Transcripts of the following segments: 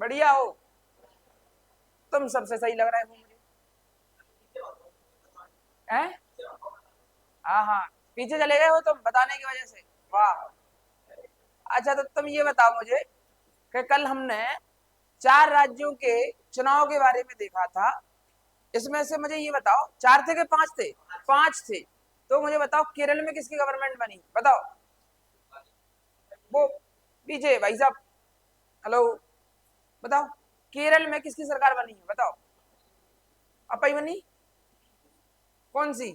बढ़िया हो? तुम सबसे सही लग रहा है वो मुझे। हैं? हाँ हाँ, पीछे चले गए हो तुम बताने की वजह से। वाह। अच्छा तो तुम ये बताओ मुझे कि कल हमने 4 राज्यों के चुनाव के बारे में देखा था। इसमें से मुझे ये बताओ, 4 थे कि 5 थे? 5 थे। तो मुझे बताओ केरल में किसकी गवर्नमेंट बनी, बताओ। वो पीछे भाई साहब, हेलो, बताओ। केरल में किसकी सरकार बनी है, बताओ। अपाई बनी? कौन सी?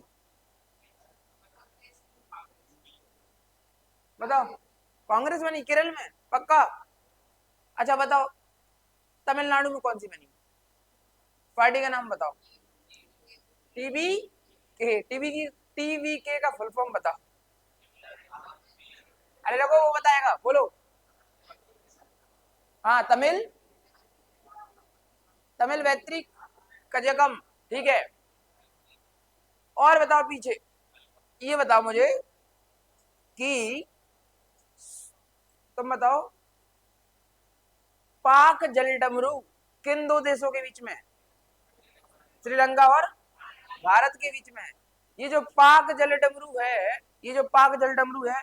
बताओ। कांग्रेस बनी केरल में, पक्का? अच्छा बताओ, तमिलनाडु में कौन सी बनी? पार्टी का नाम बताओ। टीबी के? टीबी की? टीवी के का फुल फॉर्म बताओ। अरे लोगो वो बताएगा, बोलो। हाँ, तमिल, तमिल वैत्रिक कजगम, ठीक है। और बताओ पीछे, ये बताओ मुझे कि तुम बताओ, पाक जलडमरू किन दो देशों के बीच में? श्रीलंका और भारत के बीच में है। ये जो पाक जलडमरू है, ये जो पाक जलडमरू है,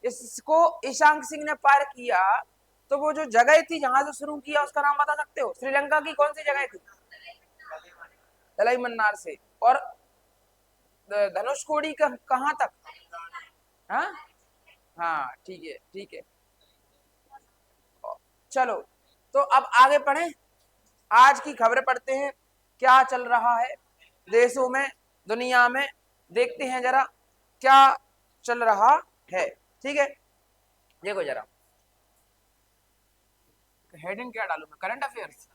इसको ईशांक सिंह ने पार किया। तो वो जो जगह थी जहां से शुरू किया उसका नाम बता सकते हो? श्रीलंका की कौन सी जगह थी? दलाई मन्नार से। और धनुषकोडी कहाँ तक? हाँ हाँ, ठीक है ठीक है। चलो, तो अब आगे पढ़ें। आज की खबरें पढ़ते हैं, क्या चल रहा है देशों में, दुनिया में। देखते हैं जरा क्या चल रहा है, ठीक है। देखो जरा, हेडिंग क्या डालूं मैं? Current affairs?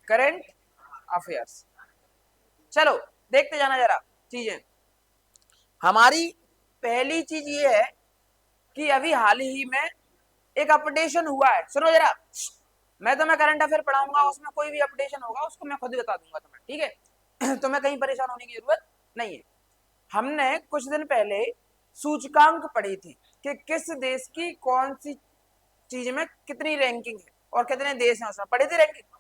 Current affairs. चलो देखते जाना जरा चीजें। हमारी पहली चीज ये है कि अभी हाल ही में एक अपडेशन हुआ है, सुनो जरा। मैं तुम्हें करंट अफेयर पढ़ाऊंगा, उसमें कोई भी अपडेशन होगा उसको मैं खुद ही बता दूंगा तुम्हें, ठीक है। तुम्हें कहीं परेशान होने की जरूरत नहीं है। हमने कुछ दिन पहले सूचकांक पढ़ी थी कि किस देश की कौन सी चीज में कितनी रैंकिंग है और कितने देश हैं, उसमें पढ़ी थी रैंकिंग।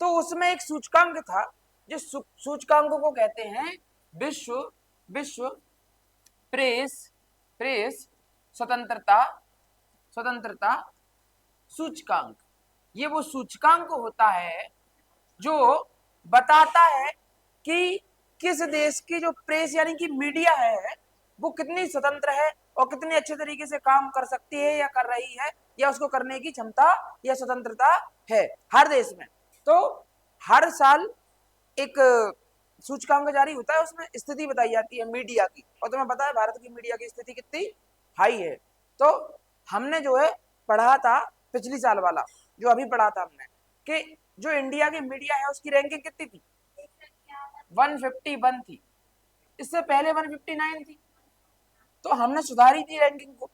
तो उसमें एक सूचकांक था, जिस सूचकांक को कहते हैं विश्व विश्व प्रेस प्रेस स्वतंत्रता स्वतंत्रता सूचकांक। ये वो सूचकांक होता है जो बताता है कि किस देश की जो प्रेस यानी कि मीडिया है वो कितनी स्वतंत्र है और कितने अच्छे तरीके से काम कर सकती है या कर रही है, या उसको करने की क्षमता या स्वतंत्रता है हर देश में। तो हर साल एक सूचकांक जारी होता है, उसमें स्थिति बताई जाती है मीडिया की। और तुम्हें पता है भारत की मीडिया की स्थिति कितनी हाई है। तो हमने जो है पढ़ा था पिछली साल वाला, जो अभी पढ़ा था हमने, कि जो इंडिया की मीडिया है उसकी रैंकिंग कितनी थी? 151 थी। इससे पहले 159 थी। तो हमने सुधारी थी रैंकिंग को।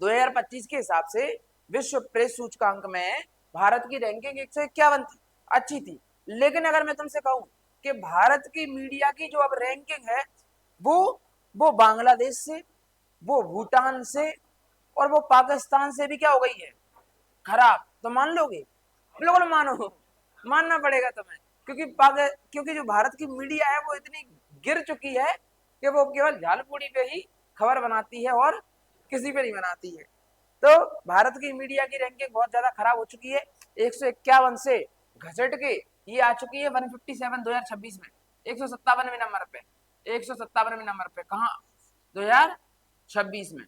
2025 के हिसाब से विश्व प्रेस सूचकांक में भारत की रैंकिंग 151 थी, अच्छी थी। लेकिन अगर मैं तुमसे कहूं कि भारत की मीडिया की जो अब रैंकिंग है वो वो बांग्लादेश से, वो भूटान से और वो पाकिस्तान से भी क्या हो गई है? खराब। तो मान लोगे? बिल्कुल मानो, मानना पड़ेगा तुम्हें। क्योंकि जो भारत की मीडिया है वो इतनी गिर चुकी है कि वो केवल झालपुड़ी पे ही खबर बनाती है और किसी पे नहीं बनाती है। तो भारत की मीडिया की रैंकिंग बहुत ज्यादा खराब हो चुकी है। 151 से घसट के ये आ चुकी है 157 2026 में, 157वें नंबर पे। 157वें नंबर पे कहा? 2026 में।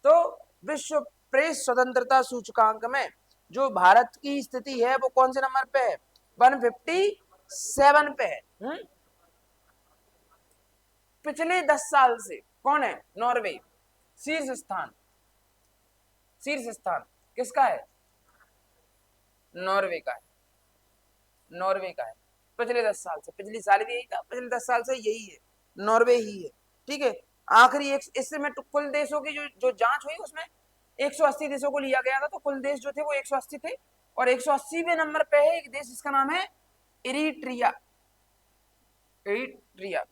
तो विश्व प्रेस स्वतंत्रता सूचकांक में जो भारत की स्थिति है वो कौन से नंबर पे है? 157 पे है। पिछले 10 साल से कौन है? नॉर्वे। शीर्ष स्थान, शीर्ष स्थान किसका है? नॉर्वे का है। नॉर्वे का है। पिछले 10 साल से, पिछली साल भी यही था, पिछले 10 साल से यही है, नॉर्वे ही है, ठीक है। आखिरी एक इससे मैं कुल देशों की जो जांच हुई उसमें 180 देशों को लिया गया था, तो कुल देश जो थे वो 180 थे। और 180वें नंबर पे है एक देश जिसका नाम है इरिट्रिया। इरिट्रिया।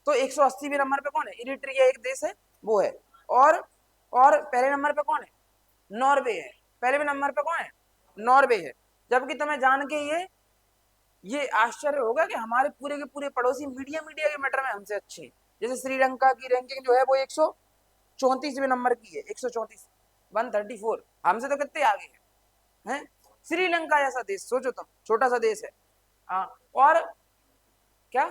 तो 180वें नंबर पे कौन है? इरिट्रिया एक देश है, वो है। और पहले नंबर पे कौन है? नॉर्वे है। पहले नंबर पे कौन है? नॉर्वे है। जबकि तुम्हें जान के ये आश्चर्य होगा कि हमारे पूरे के पूरे पड़ोसी मीडिया के मैटर में हमसे अच्छे हैं। जैसे श्रीलंका की रैंकिंग जो है वो 134वें नंबर की है, 134, 134। हमसे तो कितने आगे हैं? श्रीलंका जैसा देश सोचो तुम, छोटा सा देश है। हाँ, और क्या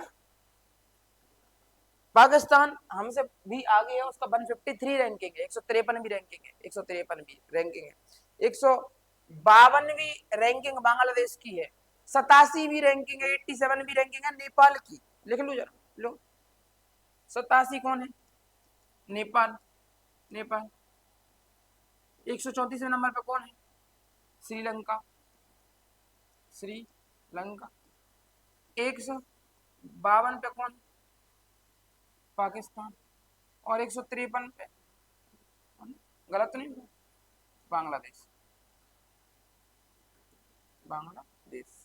पाकिस्तान हमसे भी आगे है, उसका 153 रैंकिंग है, 153 भी रैंकिंग है, 153 भी रैंकिंग है। 152वीं रैंकिंग बांग्लादेश की है। 87वीं रैंकिंग है, 87वीं रैंकिंग है नेपाल की। लिख लो जरा, लो 87 कौन है? नेपाल। नेपाल। 134वें नंबर पे कौन है? श्रीलंका। श्रीलंका। 152 पे कौन? पाकिस्तान। और 153 पे गलत तो नहीं? बांग्लादेश। बांग्लादेश।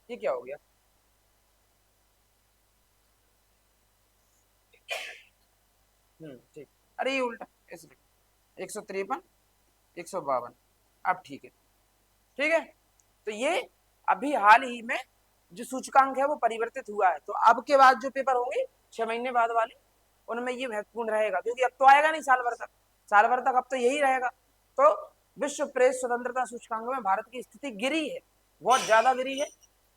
ये क्या हो गया? ठीक। अरे ये उल्टा ऐसे 153, 152। अब ठीक है, ठीक है। तो ये अभी हाल ही में जो सूचकांक है वो परिवर्तित हुआ है। तो अब के बाद जो पेपर होंगे 6 महीने बाद वाले, उनमें ये महत्वपूर्ण रहेगा, क्योंकि अब तो आएगा नहीं साल भर तक। साल भर तक अब तो यही रहेगा। तो विश्व प्रेस स्वतंत्रता सूचकांक में भारत की स्थिति गिरी है, बहुत ज्यादा गिरी है।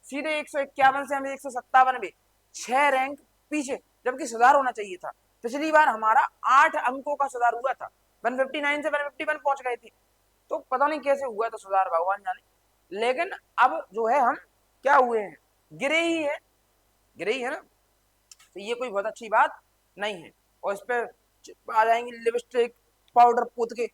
सीधे 151 से हमें 157 में 6 रैंक पीछे, जबकि सुधार होना चाहिए था। पिछली बार हमारा 8 अंकों का सुधार हुआ था, 159 से 151 पहुंच गए थे। तो पता नहीं कैसे हुआ था सुधार, भगवान जाने। लेकिन अब जो है हम क्या हुए हैं? गिरे ही है, गिरे ही है ना। तो ये कोई बहुत अच्छी बात नहीं है। और इस पर आ जाएंगे लिपस्टिक पाउडर पोत के।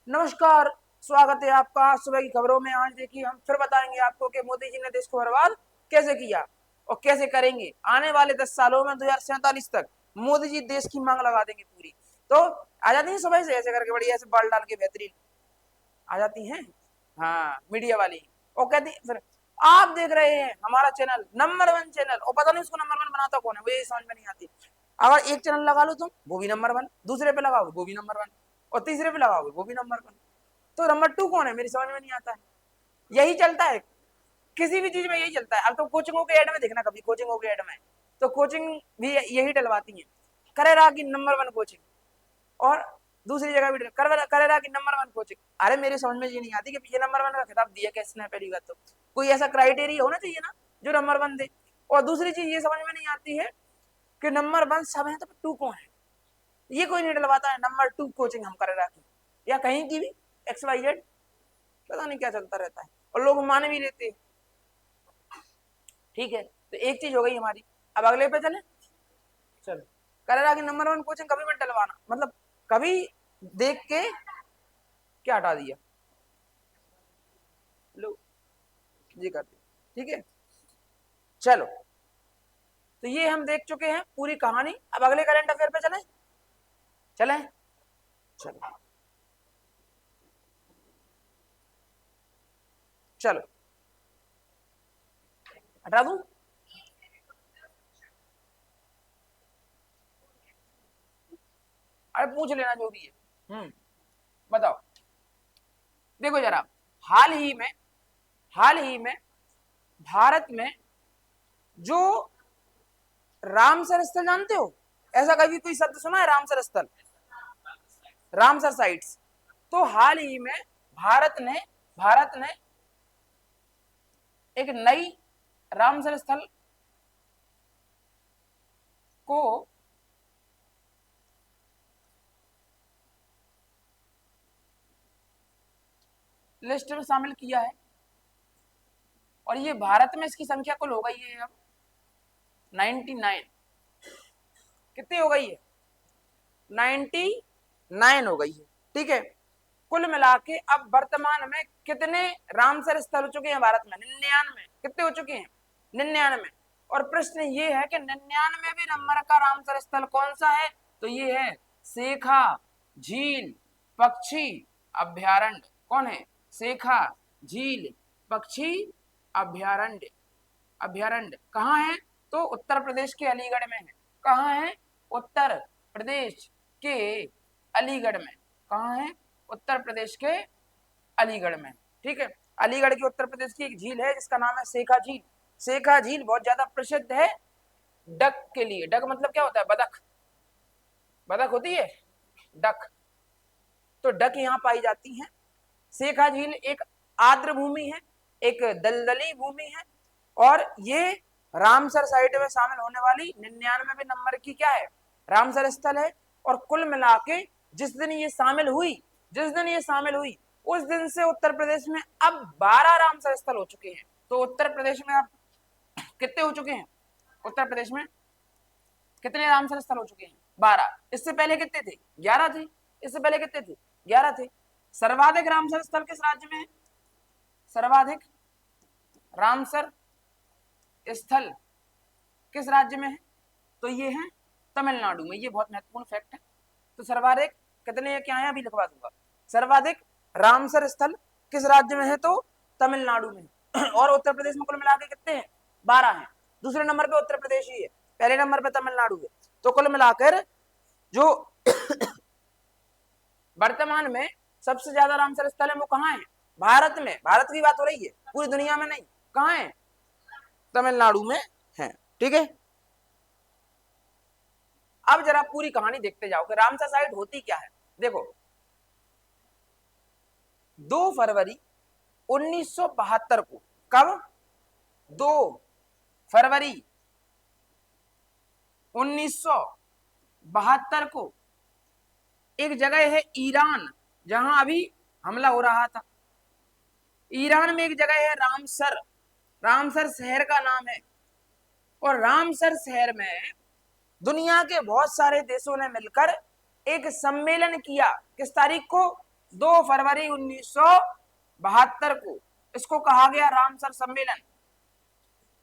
नमस्कार, स्वागत है आपका सुबह की खबरों में। आज देखिए हम फिर बताएंगे आपको कि मोदी जी ने देश को बर्बाद कैसे किया और कैसे करेंगे आने वाले 10 सालों में, 2047 तक मोदी जी देश की मांग लगा देंगे पूरी। तो आ जाती है सुबह से ऐसे करके, बढ़िया ऐसे बाल डाल के बेहतरीन आ जाती हैं, हाँ मीडिया वाली। और कहती फिर आप देख रहे हैं हमारा चैनल नंबर 1 चैनल, और पता नहीं उसको नंबर 1 बनाता कौन है, वो ये समझ में नहीं आती। अगर एक चैनल लगा लो तुम, वो भी नंबर 1, दूसरे पे लगाओ वो भी नंबर 1, और तीसरे पे लगाओ वो भी नंबर 1। तो नंबर 2 कौन है? मेरी समझ में नहीं आता है। यही चलता है किसी भी चीज में, यही चलता है। अब तो कोचिंगों के एड में देखना, कभी कोचिंगों के एड में तो कोचिंग भी यही डलवाती है, करेरा की नंबर 1 कोचिंग, और दूसरी जगह भी करेरा की नंबर 1 कोचिंग। अरे मेरी समझ में ये नहीं आती कि ये नंबर 1 का खिताब दिया कैसे? पहली बात तो कोई ऐसा क्राइटेरिया होना चाहिए ना जो नंबर 1 दे। और दूसरी चीज ये समझ में नहीं आती है कि नंबर 1 सब है तो 2 कौन है? ये कोई नहीं डलवाता है नंबर 2 कोचिंग हम करेरा की या कहीं की भी XYZ, पता नहीं क्या चलता रहता है और लोग मान भी लेते हैं। ठीक है, तो एक चीज हो गई हमारी। अब अगले पे चले, चलो। करेरा की नंबर 1 कोचिंग कभी मत डलवाना, मतलब कभी देख के क्या हटा दिया, लो ये कर दिया, ठीक है। चलो, तो ये हम देख चुके हैं पूरी कहानी। अब अगले करंट अफेयर पे चलें, चलें, चलो चलो हटा दूं। अरे पूछ लेना जो भी है। बताओ, देखो जरा, हाल ही में, हाल ही में भारत में जो रामसर स्थल, जानते हो? ऐसा कभी कोई शब्द सुना है रामसर स्थल, रामसर साइट्स? तो हाल ही में भारत ने एक नई रामसर स्थल को लिस्ट में शामिल किया है, और ये भारत में इसकी संख्या कुल हो गई है अब 99। कितनी हो गई है? 99 हो गई है, ठीक है। कुल मिला के अब वर्तमान में कितने रामसर स्थल हो चुके हैं भारत में? 99। कितने हो चुके हैं? 99। और प्रश्न ये है कि 99वें नंबर का रामसर स्थल कौन सा है? तो ये है शेखा झील पक्षी अभ्यारण्य। कौन है? शेखा झील पक्षी अभ्यारण्य। अभ्यारण्य कहाँ है? तो उत्तर प्रदेश के अलीगढ़ में है। कहाँ है? उत्तर प्रदेश के अलीगढ़ में। कहाँ है? उत्तर प्रदेश के अलीगढ़ में। ठीक है, अलीगढ़ की उत्तर प्रदेश की एक झील है जिसका नाम है सेखा झील। सेखा झील बहुत ज्यादा प्रसिद्ध है डक के लिए। डक मतलब क्या होता है? बतख। बतख होती है डक, तो डक यहाँ पाई जाती है। सेखा झील एक आर्द्र भूमि है, एक दलदली भूमि है, और ये रामसर साइट में शामिल होने वाली 99वें नंबर की क्या है? रामसर स्थल है। और कुल मिला के जिस दिन ये शामिल हुई उस दिन से उत्तर प्रदेश में अब 12 रामसर स्थल हो चुके हैं। तो उत्तर प्रदेश में अब कितने हो चुके हैं? उत्तर प्रदेश में कितने रामसर स्थल हो चुके हैं? 12। इससे पहले कितने थे? 11 थे। इससे पहले कितने थे? 11 थे। सर्वाधिक रामसर स्थल किस राज्य में है? सर्वाधिक रामसर स्थल किस राज्य में है? तो ये है तमिलनाडु में। ये बहुत महत्वपूर्ण फैक्ट है। तो सर्वाधिक कितने क्या है अभी लिखवा दूंगा। सर्वाधिक रामसर स्थल किस राज्य में है? तो तमिलनाडु में। और उत्तर प्रदेश में कुल मिला के कितने हैं? 12 हैं। दूसरे नंबर पे उत्तर प्रदेश ही है, पहले नंबर पे तमिलनाडु है। तो कुल मिलाकर जो वर्तमान में सबसे ज्यादा रामसर स्थल है वो कहाँ है? भारत में। भारत की बात हो रही है, पूरी दुनिया में नहीं। कहाँ है? तमिलनाडु में है। ठीक है, अब जरा पूरी कहानी देखते जाओ कि रामसर साइट होती क्या है। देखो, 2 फरवरी 1972 को, कब? 2 फरवरी 1972 को एक जगह है ईरान, जहां अभी हमला हो रहा था। ईरान में एक जगह है रामसर। रामसर शहर का नाम है। और रामसर शहर में दुनिया के बहुत सारे देशों ने मिलकर एक सम्मेलन किया। किस तारीख को? 2 फरवरी 1972 को। इसको कहा गया रामसर सम्मेलन।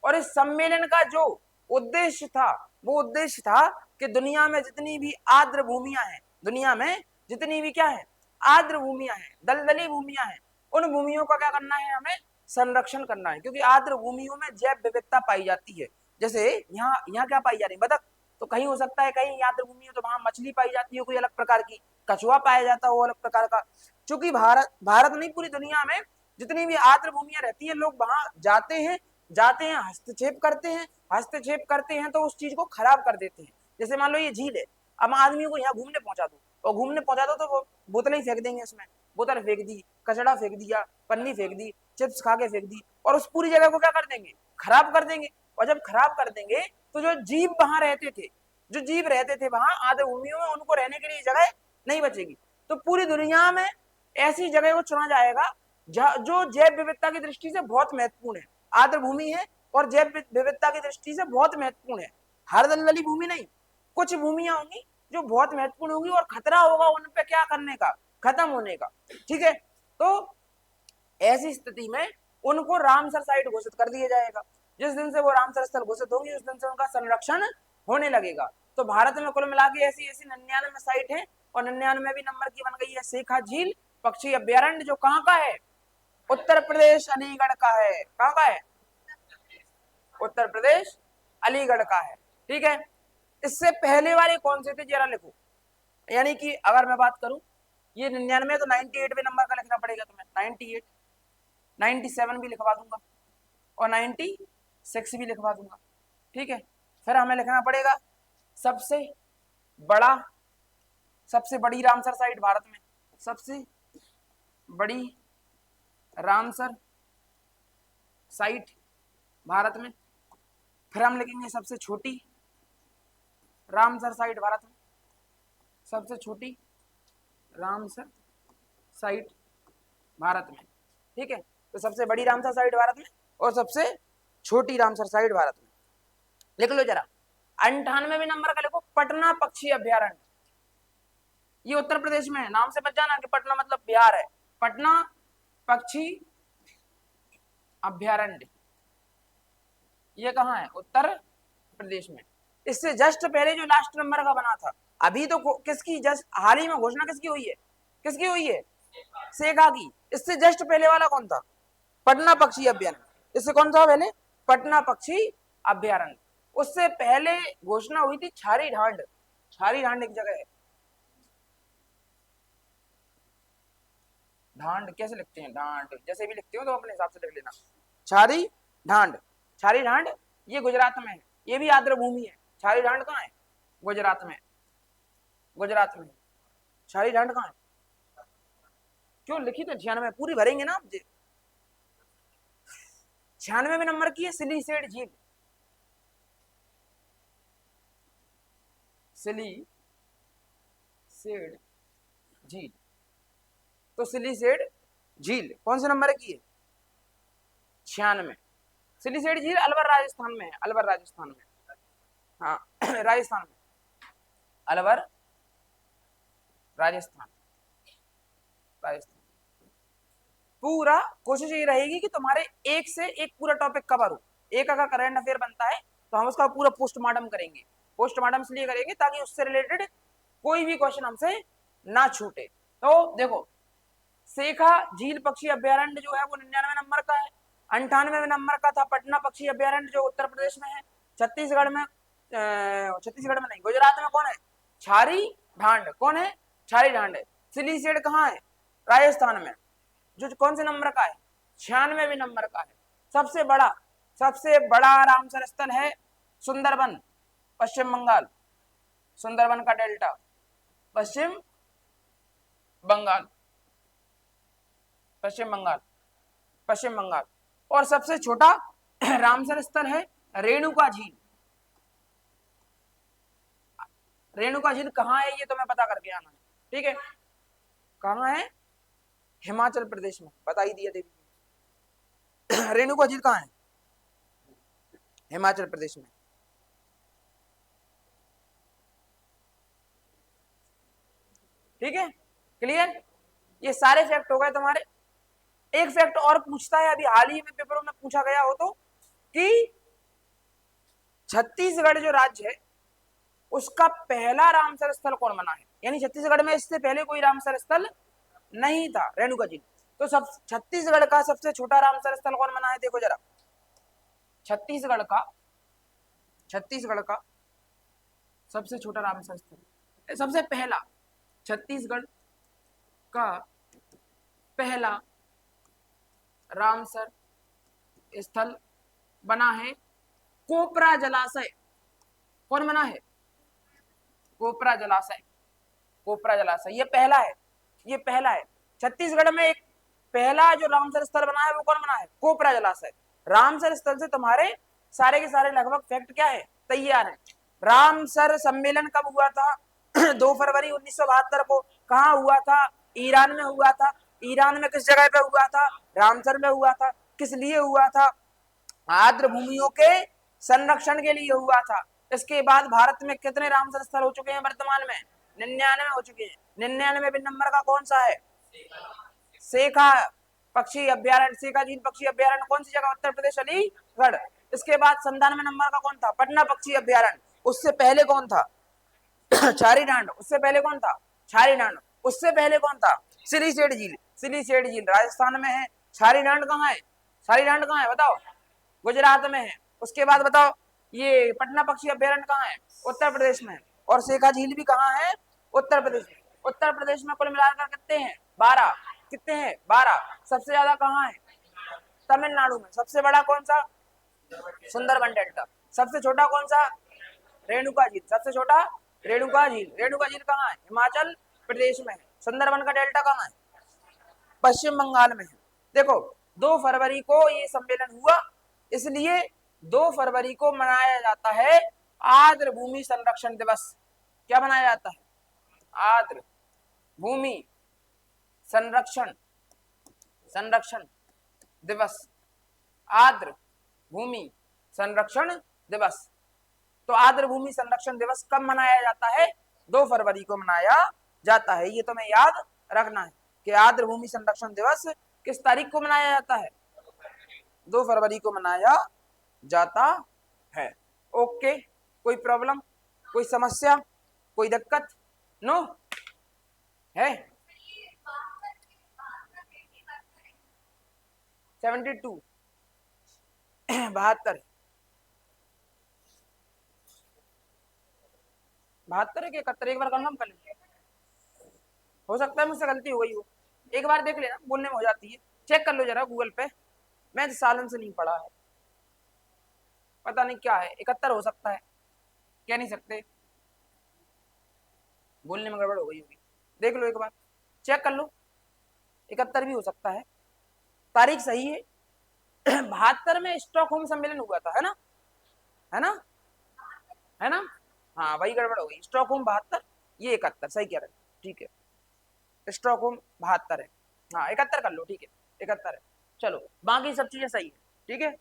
और इस सम्मेलन का जो उद्देश्य था वो उद्देश्य था कि दुनिया में जितनी भी आर्द्र भूमियां हैं, दुनिया में जितनी भी क्या है? आर्द्र भूमियां हैं, दलदली भूमियां हैं, उन भूमियों का क्या करना है? हमें संरक्षण करना है। क्योंकि आर्द्र भूमियों में जैव विविधता पाई जाती है। जैसे यहाँ क्या पाई जा रही है? बतख। तो कहीं हो सकता है कहीं आर्द्र भूमि हो तो वहां मछली पाई जाती है कोई अलग प्रकार की, कछुआ पाया जाता हो अलग प्रकार का। चूंकि भारत नहीं, पूरी दुनिया में जितनी भी आर्द्र भूमियां रहती है, लोग वहां जाते हैं, हस्तक्षेप करते हैं तो उस चीज को खराब कर देते हैं। जैसे मान लो ये झील है, अब आदमी को यहाँ घूमने पहुंचा दो, और घूमने पहुंचा दो तो वो बोतलें ही फेंक देंगे इसमें। बोतल फेंक दी, कचड़ा फेंक दिया, पन्नी फेंक दी, चिप्स खा के फेंक दी, और उस पूरी जगह को क्या कर देंगे? खराब कर देंगे। और जब खराब कर देंगे तो जो जीव वहां रहते थे वहां आर्द्र भूमियों में, उनको रहने के लिए जगह नहीं बचेगी। तो पूरी दुनिया में ऐसी जगह को चुना जाएगा जो जैव विविधता की दृष्टि से बहुत महत्वपूर्ण है। आर्द्र भूमि है और जैव विविधता की दृष्टि से बहुत महत्वपूर्ण है। हर दलदली भूमि नहीं, कुछ भूमियां होंगी जो बहुत महत्वपूर्ण होगी और खतरा होगा उन पे क्या करने का? खत्म होने का। ठीक है, तो ऐसी स्थिति में उनको रामसर साइट घोषित कर दिया जाएगा। जिस दिन से वो रामसर स्थल घोषित होगी उस दिन से उनका संरक्षण होने लगेगा। तो भारत में कुल मिला के ऐसी 99 साइट है, और 99वीं नंबर की बन गई है सेखा झील पक्षी अभ्यारण्य, जो कहाँ का है? उत्तर प्रदेश अलीगढ़ का है। कहाँ का है? उत्तर प्रदेश अलीगढ़ का है। ठीक है, इससे पहले वाले कौन से थे जरा लिखो। यानी कि अगर मैं बात करूं ये 99, तो 98वें नंबर का लिखना पड़ेगा तुम्हें। 98, 97 भी लिखवा दूंगा और 96 भी लिखवा दूंगा। ठीक है, फिर हमें लिखना पड़ेगा सबसे बड़ी रामसर साइट भारत में। सबसे बड़ी रामसर साइट भारत में। फिर हम लिखेंगे सबसे छोटी रामसर साइट भारत में। सबसे छोटी रामसर साइट भारत में। ठीक है, तो सबसे बड़ी रामसर साइट भारत में और सबसे छोटी रामसर साइट भारत में। लिख लो जरा। 98वें नंबर का लिखो पटना पक्षी अभ्यारण्य। ये उत्तर प्रदेश में है, नाम से बच जाना कि पटना मतलब बिहार है। पटना पक्षी अभ्यारण्य ये कहाँ है? उत्तर प्रदेश में। इससे जस्ट पहले जो लास्ट नंबर का बना था, अभी तो किसकी जस्ट हाल ही में घोषणा किसकी हुई है? सेगा की। इससे जस्ट पहले वाला कौन था? पटना पक्षी अभ्यारण्य, इससे कौन सा पहले, पटना पक्षी अभ्यारण्य। उससे पहले घोषणा हुई थी छारी ढांड, छारी ढांड एक जगह है, ढांड कैसे लिखते हैं, ढांड जैसे भी लिखते हो तो अपने हिसाब से लिख लेना। छारी ढांड, छारी ढांड ये गुजरात में है, ये भी आर्द्र भूमि है। छारी ढांड कहाँ है, गुजरात में, गुजरात में। छारी ढांड कहाँ है, क्यों लिखी तो 96 पूरी भरेंगे ना आप। 96वें नंबर की है सिलीसेड झील, सिलीसेड झील। तो सिलीसेड झील कौन से नंबर की है, 96। सिलीसेड झील अलवर राजस्थान में है, अलवर राजस्थान में, हाँ राजस्थान में, अलवर राजस्थान, राजस्थान। पूरा कोशिश ये रहेगी कि तुम्हारे एक से एक पूरा टॉपिक कवर हो। एक अगर करंट अफेयर बनता है तो हम उसका पूरा पोस्टमार्टम करेंगे। पोस्टमार्टम इसलिए करेंगे ताकि उससे रिलेटेड कोई भी क्वेश्चन हमसे ना छूटे। तो देखो सेखा झील पक्षी अभ्यारण्य जो है वो 99 नंबर का है। 98वें नंबर का था पटना पक्षी अभ्यारण्य जो उत्तर प्रदेश में है। छत्तीसगढ़ में नहीं, गुजरात में कौन है, छारी ढांड। कौन है, छारी ढांड है। सिलीसेड कहाँ है, राजस्थान में, जो कौन से नंबर का है, 96वें नंबर का है। सबसे बड़ा रामसर स्थल है सुंदरबन, पश्चिम बंगाल, सुंदरबन का डेल्टा, पश्चिम बंगाल, पश्चिम बंगाल, पश्चिम बंगाल। और सबसे छोटा रामसर स्थल है रेणुका झील। रेणुका झील कहाँ है ये तो मैं पता करके आना है, ठीक है। कहाँ है, हिमाचल प्रदेश में, बता ही दिया देवी। रेणुका झील कहाँ है, हिमाचल प्रदेश में। ठीक है, क्लियर। ये सारे फैक्ट हो गए तुम्हारे। एक फैक्ट और पूछता है, अभी हाल ही में पेपरों में पूछा गया हो तो, कि छत्तीसगढ़ जो राज्य है उसका पहला रामसर स्थल कौन बना है। यानी छत्तीसगढ़ में इससे पहले कोई रामसर स्थल नहीं था, रेणुका झील। तो सब छत्तीसगढ़ का सबसे छोटा रामसर स्थल कौन बना है, देखो जरा। छत्तीसगढ़ का सबसे छोटा रामसर स्थल, सबसे पहला छत्तीसगढ़ का पहला रामसर स्थल बना है कोपरा जलाशय। कौन बना है, कोपरा जलाशय, कोपरा जलाशय। ये पहला है, ये पहला है। छत्तीसगढ़ में एक पहला जो रामसर स्थल बना है वो कौन बना है, कोपरा जलाशय। रामसर स्थल से तुम्हारे सारे के सारे लगभग फैक्ट क्या है, तैयार है। रामसर सम्मेलन कब हुआ था, 2 फरवरी 1972 को। कहाँ हुआ था, ईरान में हुआ था। ईरान में किस जगह पे हुआ था, रामसर में हुआ था। किस लिए हुआ था, आर्द्र भूमियों के संरक्षण के लिए हुआ था। इसके बाद भारत में कितने रामसर स्थल हो चुके हैं वर्तमान में, 99 हो चुके हैं। 99वें नंबर का कौन सा है, सेखा पक्षी अभ्यारण्य, सेखा झील पक्षी अभ्यारण्य कौन सी जगह, उत्तर प्रदेश, अलीगढ़। इसके बाद 97 नंबर का कौन था, पटना पक्षी अभ्यारण्य। उससे पहले कौन था, छारी ढांड। उससे पहले कौन था, छारी ढांड। उससे पहले कौन था, सिलीसेड झील। सिलीसेड झील राजस्थान में है। छारी ढांड कहाँ है, छारी ढांड कहाँ है बताओ, गुजरात में है। उसके बाद बताओ ये पटना पक्षी अभ्यारण्य कहाँ है, उत्तर प्रदेश में। और सेखा झील भी कहाँ है, उत्तर प्रदेश में। उत्तर प्रदेश में कुल मिलाकर कितने हैं, 12। कितने हैं, 12। सबसे ज्यादा कहाँ है, तमिलनाडु में। सबसे बड़ा कौन सा, सुंदरबन डेल्टा। सबसे छोटा कौन सा, रेणुका झील। सबसे छोटा रेणुका झील। रेणुका झील कहाँ है, हिमाचल प्रदेश में है। सुंदरबन का डेल्टा कहाँ है, पश्चिम बंगाल में है। देखो 2 फरवरी को ये सम्मेलन हुआ, इसलिए 2 फरवरी को मनाया जाता है आर्द्र भूमि संरक्षण दिवस। क्या मनाया जाता है, आर्द्र भूमि संरक्षण दिवस, आर्द्र भूमि संरक्षण दिवस। तो आर्द्र भूमि संरक्षण दिवस कब मनाया जाता है, 2 फरवरी को मनाया जाता है। ये तुम्हें याद रखना है कि आर्द्र भूमि संरक्षण दिवस किस तारीख को मनाया जाता है, 2 फरवरी को मनाया जाता है। ओके, कोई प्रॉब्लम, कोई समस्या, कोई दिक्कत, नो है। 72, 72, 72 है कि 71, एक बार कंफर्म कर लेंगे, हो सकता है मुझसे गलती हो गई हो, एक बार देख लेना, बोलने में हो जाती है, चेक कर लो जरा गूगल पे, मैं सालन से नहीं पढ़ा है, पता नहीं क्या है, 71 हो सकता है, कह नहीं सकते, बोलने में गड़बड़ हो गई होगी, देख लो एक बार, चेक कर लो, 71 भी हो सकता है, तारीख सही है। 72 में स्टॉकहोम सम्मेलन हुआ था, है ना, है ना, है ना, हाँ वही गड़बड़ हो गई, स्टॉकहोम 72, ये 71, सही कह रहे हैं, ठीक है, स्टॉकहोम 72 है, हाँ 71 कर लो, ठीक है, 71 है, चलो बाकी सब चीजें सही है, ठीक है,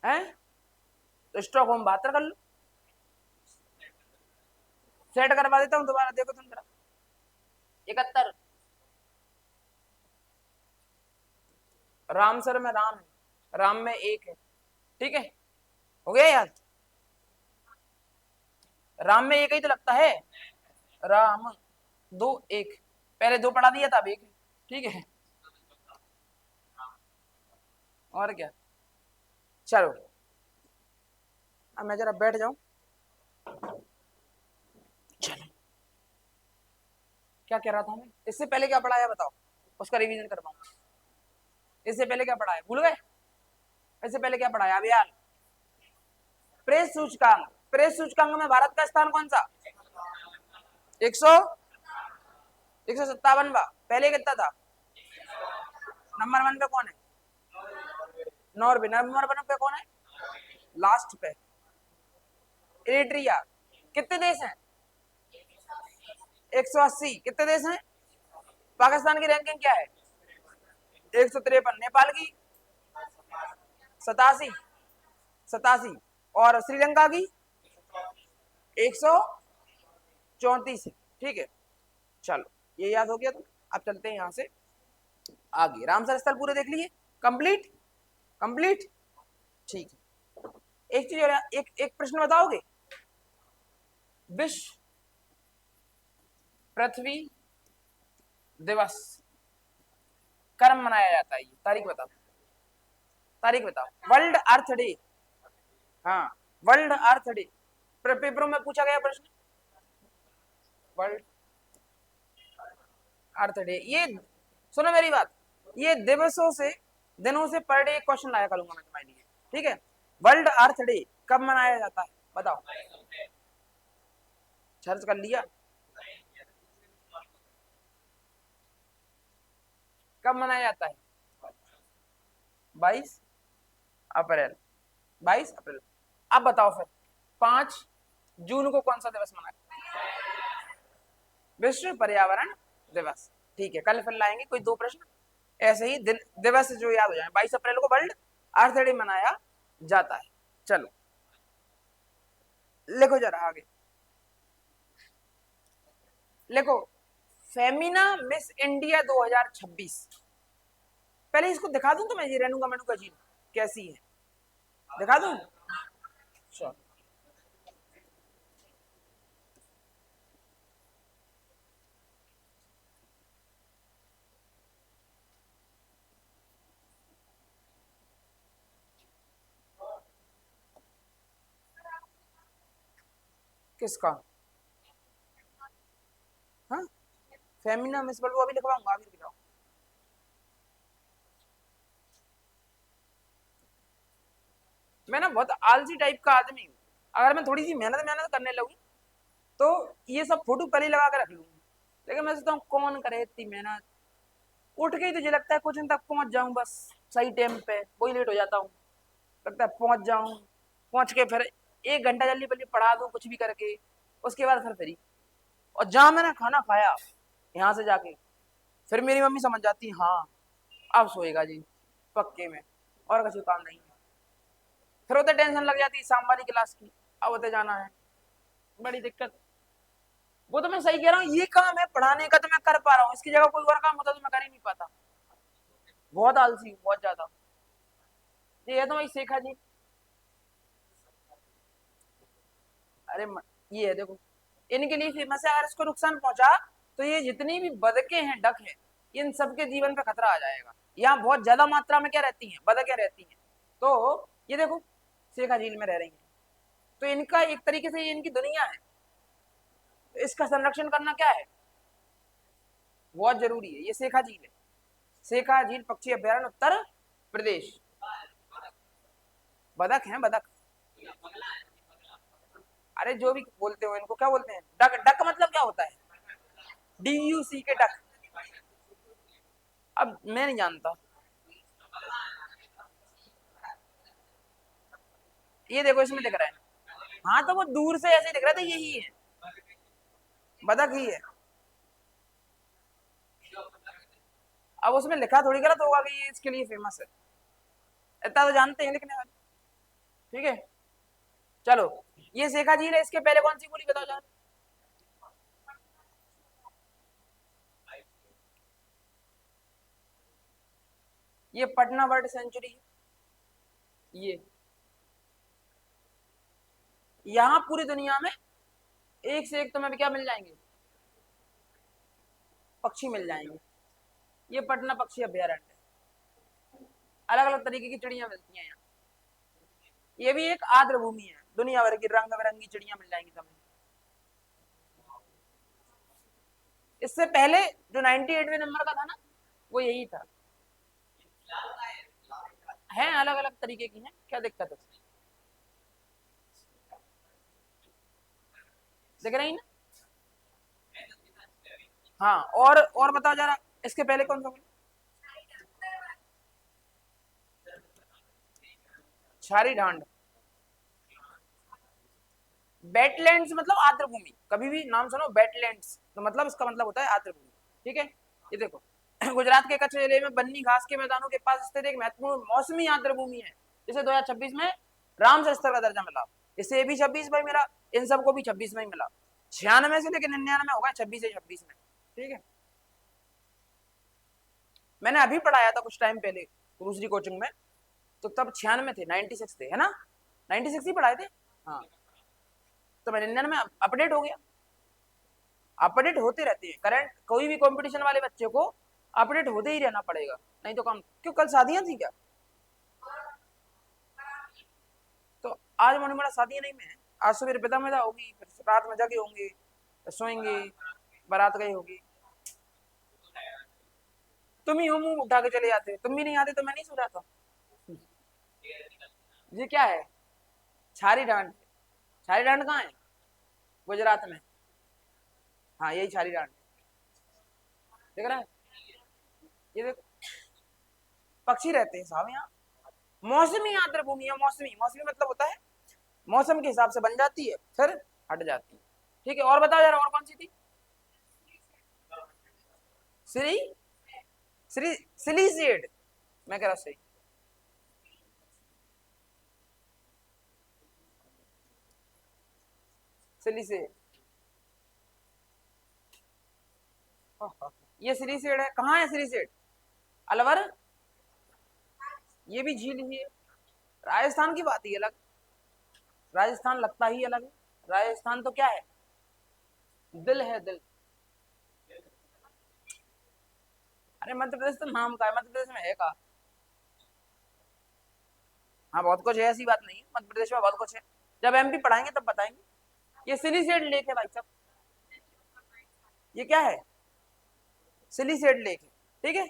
हैं, तो स्टॉकहोम 72 कर लो, सेट करवा देता हूँ, दोबारा देखो तुम जरा, 71, रामसर में राम है, राम में एक है, ठीक है, हो गया याद, राम में एक ही तो लगता है, राम, दो एक, पहले दो पढ़ा दिया था, अब एक है, ठीक है, और क्या, चलो अब मैं जरा बैठ जाऊं, चलो क्या कह रहा था मैं, इससे पहले क्या पढ़ाया बताओ, उसका रिवीजन करवाऊंगा, इससे पहले क्या पढ़ाया भूल गए, इससे पहले क्या पढ़ाया अभियान, प्रेस सूचकांक, प्रेस सूचकांक में भारत का स्थान कौन सा, 100, 157, पहले कितना था, नंबर 1 पे कौन है, नॉर्वे, नंबर 1 पे कौन है, लास्ट पे इरिट्रिया, कितने देश हैं, 180, कितने देश हैं, पाकिस्तान की रैंकिंग क्या है, 153, नेपाल की 87, 87, और श्रीलंका की 134 है, ठीक है, चलो ये याद हो गया, तो अब चलते हैं यहाँ से आगे, रामसर स्थल पूरे देख लिए, कंप्लीट, कंप्लीट, ठीक है, एक चीज और, एक एक प्रश्न बताओगे, विश्व पृथ्वी दिवस कब मनाया जाता है, ये तारीख बताओ, तारीख बताओ, वर्ल्ड अर्थ डे, हाँ वर्ल्ड अर्थ डे, पेपरों में पूछा गया प्रश्न, वर्ल्ड अर्थ डे, ये सुनो मेरी बात, ये दिवसों से, दिनों से पर डे क्वेश्चन लाया करूंगा मैं तुम्हारे लिए, ठीक है, वर्ल्ड अर्थ डे कब मनाया जाता है बताओ, सर्च कर लिया, कब मनाया जाता है, 22 अप्रैल, 22 अप्रैल, अब बताओ फिर 5 जून को कौन सा दिवस मनाया, विश्व पर्यावरण दिवस, ठीक है, कल फिर लाएंगे कोई 2 प्रश्न ऐसे ही, दिन दिवस जो याद हो जाए, 22 अप्रैल को वर्ल्ड अर्थ डे मनाया जाता है, चलो लिखो जरा आगे, लिखो, फेमिना मिस इंडिया 2026, पहले इसको दिखा दूं तो मैं, ये रेणुका मेनू का जी कैसी है, दिखा दूं, चलो किसका, हाँ फेमिना मिस वर्ल्ड, वो अभी लिखवाऊंगा, अभी लिखवाऊंगा, मैं ना बहुत आलसी टाइप का आदमी हूँ, अगर मैं थोड़ी सी मेहनत मेहनत करने लगूँ तो ये सब फोटो पहले लगा के रख लूंगी, लेकिन मैं सोचता हूँ कौन करे इतनी मेहनत, उठ के ही तुझे लगता है कुछ तक पहुंच जाऊं बस सही टाइम पे, वही लेट हो जाता हूँ, लगता है पहुंच जाऊं, पहुंच के फिर 1 घंटा जल्दी जल्दी पढ़ा दूं कुछ भी करके, उसके बाद फिर फ्री, और जहां मैंने खाना खाया यहाँ से जाके, फिर मेरी मम्मी समझ जाती हाँ अब सोएगा जी पक्के में, और कुछ काम नहीं है, फिर होते टेंशन लग जाती शाम वाली क्लास की, अब होते जाना है, बड़ी दिक्कत, वो तो मैं सही कह रहा हूँ, ये काम है पढ़ाने का तो मैं कर पा रहा हूँ, इसकी जगह कोई और काम होता तो मैं कर ही नहीं पाता, बहुत आलसी हूँ बहुत ज्यादा, ये है तो वही सीखा जी, अरे ये है देखो, इनके लिए फेमस है, अगर इसको नुकसान पहुंचा तो ये जितनी भी बदके हैं डक हैं, इन सबके जीवन पे खतरा आ जाएगा, यहाँ बहुत ज्यादा मात्रा में क्या रहती हैं, बतखें रहती हैं। तो ये देखो शेखा झील में रह रही हैं, तो इनका एक तरीके से ये इनकी दुनिया है, तो इसका संरक्षण करना क्या है, बहुत जरूरी है। ये शेखा झील है, शेखा झील पक्षी अभ्यारण्य उत्तर प्रदेश। बतख है बतख, अरे जो भी बोलते हो इनको क्या बोलते हैं, डक। डक मतलब क्या होता है, DUC के डक। अब मैं नहीं जानता, ये देखो इसमें दिख रहा है। हाँ तो वो दूर से ऐसे ही दिख रहा था, यही है, बतख ही है। अब उसमें लिखा थोड़ी गलत होगा कि ये इसके लिए फेमस है, इतना तो जानते हैं लिखने वाले। ठीक है चलो, ये शेखा झील है, इसके पहले कौन सी बोली बताओ जान। ये पटना बर्ड सेंचुरी है। ये यहाँ पूरी दुनिया में एक से एक तुम्हें भी क्या मिल जाएंगे, पक्षी मिल जाएंगे। ये पटना पक्षी अभ्यारण्य है, अलग अलग तरीके की चिड़िया मिलती हैं यहाँ। ये भी एक आर्द्र भूमि है, दुनिया भर की रंग बिरंगी चिड़िया मिल जाएंगी तुम्हें। इससे पहले जो 98वें नंबर का था ना, वो यही था। हैं अलग अलग तरीके की हैं, क्या दिक्कत है, दिख रही ना। हाँ और बताओ जरा, इसके पहले कौन सा बोला, छारी ढांड। वेटलैंड्स मतलब आर्द्र भूमि, कभी भी नाम सुनो वेटलैंड्स तो मतलब इसका मतलब होता है आर्द्र भूमि। ठीक है, ये देखो गुजरात के कच्छ जिले में बन्नी घास के मैदानों के पास स्थित एक महत्वपूर्ण मौसमी आर्द्र भूमि है, जिसे 2026 में रामसर स्थल का दर्जा मिला। इसे भी 26 में मिला, इन सबको भी 26 में ही मिला, 96 से लेकर 99 होगा, 26 से 26 में। ठीक है, मैंने अभी पढ़ाया था कुछ टाइम पहले दूसरी कोचिंग में, तो तब 96 थे, 96 थे, है ना, 96 ही पढ़ाए थे। हाँ तो मैं 99 में अपडेट हो गया। अपडेट होते रहते हैं, करंट कोई भी कंपटीशन वाले बच्चे को अपडेट होते ही रहना पड़ेगा, नहीं तो काम। क्यों, कल शादियां थी क्या, तो आज मोनी बड़ा शादियां नहीं में है। आज सुबह पिता में होगी, फिर रात में जगे होंगे, फिर सोएंगे, बारात गई होगी। तुम ही हो मुंह उठा के चले जाते, तुम भी नहीं आते तो मैं नहीं सो जाता। ये क्या है, छारी डांड। छारी डांड कहाँ है, गुजरात में। हाँ यही छारी डांड, देख रहा है, ये देख पक्षी रहते हैं साहब यहाँ। मौसमी आर्द्र भूमि है, मौसमी, मौसमी मतलब होता है मौसम के हिसाब से बन जाती है फिर हट जाती है। ठीक है, और बताओ यार, और कौन सी थी, श्री श्री सिलीसेड, मैं कह रहा सही, सिलीसेड। ये सिलीसेड है, कहाँ है सिलीसेड, अलवर। ये भी झील ही है, राजस्थान की बात ही अलग, राजस्थान लगता ही अलग है। राजस्थान तो क्या है, दिल है दिल। अरे मध्य प्रदेश तो नाम का है, मध्य प्रदेश में है का। हाँ बहुत कुछ है, ऐसी बात नहीं है, मध्य प्रदेश में बहुत कुछ है, जब MP पढ़ाएंगे तब बताएंगे। ये सिलीसेड लेक है भाई साहब, ये क्या है, सिलीसेड लेक है। ठीक है,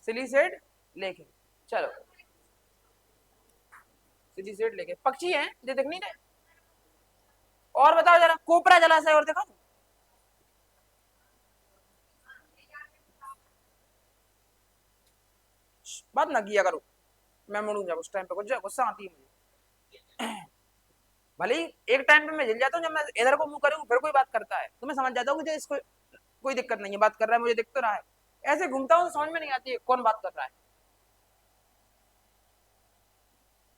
सिलीसेड लेक है। चलो, सिलीसेड लेक है, पक्षी है, ये देख नहीं रहे। और बताओ जरा, कोपरा जलाशय और देखा, बात ना किया करो, मैं मुड़ू जब उस टाइम पे गुस्सा आती है मुझे। भले ही एक टाइम पे मैं जल जाता हूँ, जब मैं इधर को मुंह करूँ फिर कोई बात करता है तो मैं समझ जाता हूँ कि इसको कोई दिक्कत नहीं है, बात कर रहा है, मुझे दिख तो रहा है। ऐसे घूमता हूँ तो समझ में नहीं आती है कौन बात कर रहा है।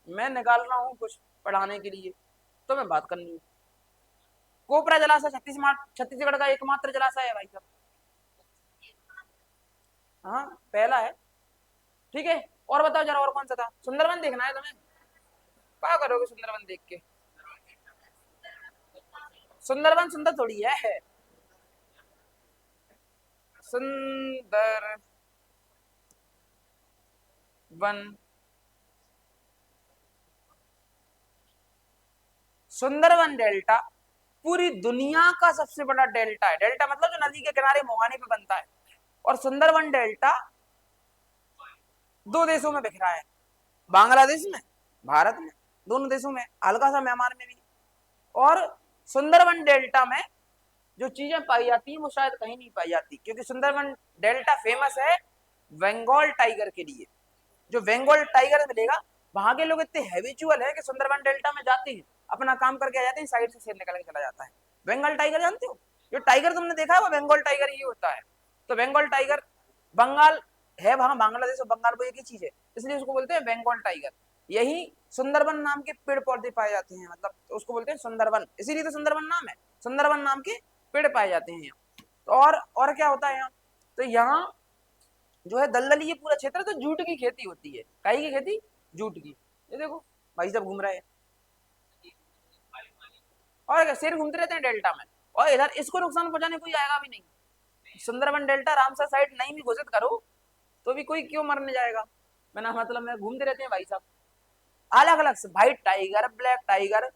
मैं निकाल रहा हूँ कुछ पढ़ाने के लिए, तो मैं बात करनी है। कोपरा जलाशय छत्तीसगढ़ का एकमात्र जलाशय है भाई साहब। हाँ पहला है। ठीक है, और बताओ जरा, और कौन सा था, सुंदरवन देखना है तुम्हें, क्या करोगे सुंदरवन देख के, सुंदरवन सुंदर थोड़ी है, सुंदर वन। सुंदरबन डेल्टा पूरी दुनिया का सबसे बड़ा डेल्टा है। डेल्टा मतलब जो नदी के किनारे मुहाने पे बनता है। और सुंदरबन डेल्टा 2 देशों में बिखरा है, बांग्लादेश में, भारत में, दोनों देशों में, हल्का सा म्यांमार में भी। और सुंदरबन डेल्टा में जो चीजें पाई जाती है वो शायद कहीं नहीं पाई जाती, क्योंकि सुंदरबन डेल्टा फेमस है बंगाल टाइगर के लिए। जो बंगाल टाइगर मिलेगा, वहां के लोग इतने हैबिचुअल है कि सुंदरबन डेल्टा में जाते हैं, अपना काम करके आ जाते हैं, साइड से शेर निकल के चला जाता है। बंगाल टाइगर जानते हो? जो टाइगर तुमने देखा है वो बंगाल टाइगर ही होता है। तो बंगाल टाइगर, बंगाल है वहां, बांग्लादेश और बंगाल वो एक ही चीज है, इसलिए उसको बोलते हैं बंगाल टाइगर। यही सुंदरबन नाम के पेड़ पौधे पाए जाते हैं, मतलब तो उसको बोलते हैं सुंदरबन, इसीलिए तो सुंदरबन नाम है। सुंदरबन नाम के पेड़ पाए जाते हैं यहाँ। तो और क्या होता है यहाँ? तो यहाँ जो है दलदली ये पूरा क्षेत्र, तो जूट की खेती होती है। काई की खेती? जूट की। ये देखो भाई साहब घूम रहे हैं, और क्या शेर घूमते रहते हैं डेल्टा में। और इधर इसको नुकसान पहुंचाने कोई आएगा भी नहीं। सुंदरबन डेल्टा रामसर साइड नहीं भी घोषित करो तो भी कोई क्यों मरने जाएगा, बिना मतलब में घूमते रहते हैं भाई साहब। अलग अलग से white tiger, black tiger,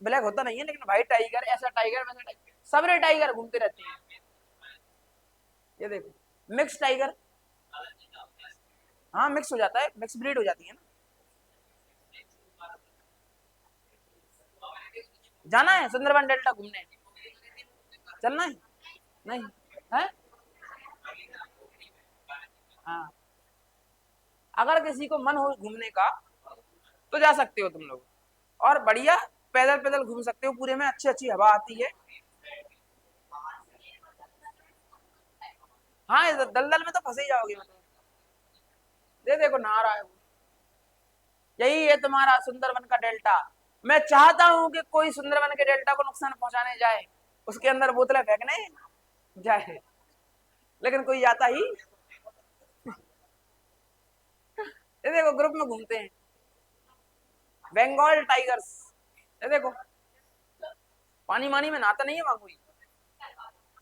black होता नहीं है लेकिन व्हाइट टाइगर, ऐसा टाइगर वैसा टाइगर, सबरे टाइगर घूमते रहते हैं। ये देखो मिक्स टाइगर, हाँ मिक्स हो जाता है, मिक्स ब्रीड हो जाती है ना। जाना है सुंदरबन डेल्टा घूमने? चलना है? नहीं है? हाँ, अगर किसी को मन हो घूमने का तो जा सकते हो तुम लोग, और बढ़िया पैदल पैदल घूम सकते हो, पूरे में अच्छी अच्छी हवा आती है। हाँ दलदल में तो फंसे ही जाओगे मतलब। ये देखो नहा रहा है वो। यही है तुम्हारा सुंदरबन का डेल्टा। मैं चाहता हूं कि कोई सुंदरबन के डेल्टा को नुकसान पहुंचाने जाए, उसके अंदर बोतलें फेंकने जाए, लेकिन कोई जाता ही। ये देखो ग्रुप में घूमते हैं बंगाल टाइगर्स। ये देखो पानी मानी में नहाता नहीं है वहां कोई,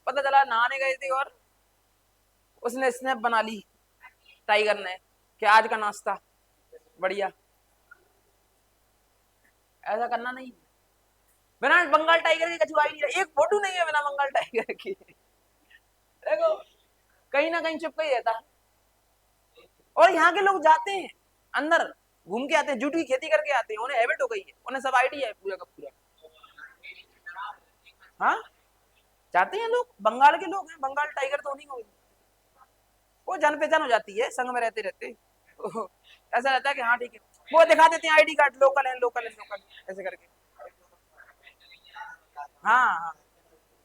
पता चला नहाने गए थे और उसने स्नैप बना ली टाइगर ने कि आज का नाश्ता बढ़िया। ऐसा करना नहीं, बिना बंगाल टाइगर की कछुआ ही नहीं रहा। एक फोटो नहीं है बिना बंगाल टाइगर की। देखो कहीं ना कहीं चिपका ही रहता है। और यहाँ के लोग जाते हैं अंदर, घूम के आते हैं, जूट की खेती करके आते हैं, उन्हें हैबिट हो गई है, उन्हें सब आइडिया है पूरा का पूरा। हाँ जाते हैं लोग, बंगाल के लोग हैं, बंगाल टाइगर तो नहीं होगी, वो जान पहचान हो जाती है संग में रहते रहते। तो ऐसा रहता है कि हाँ ठीक है, वो दिखा देते हैं आईडी कार्ड, लोकल है लोकल है लोकल ऐसे करके। हाँ हाँ,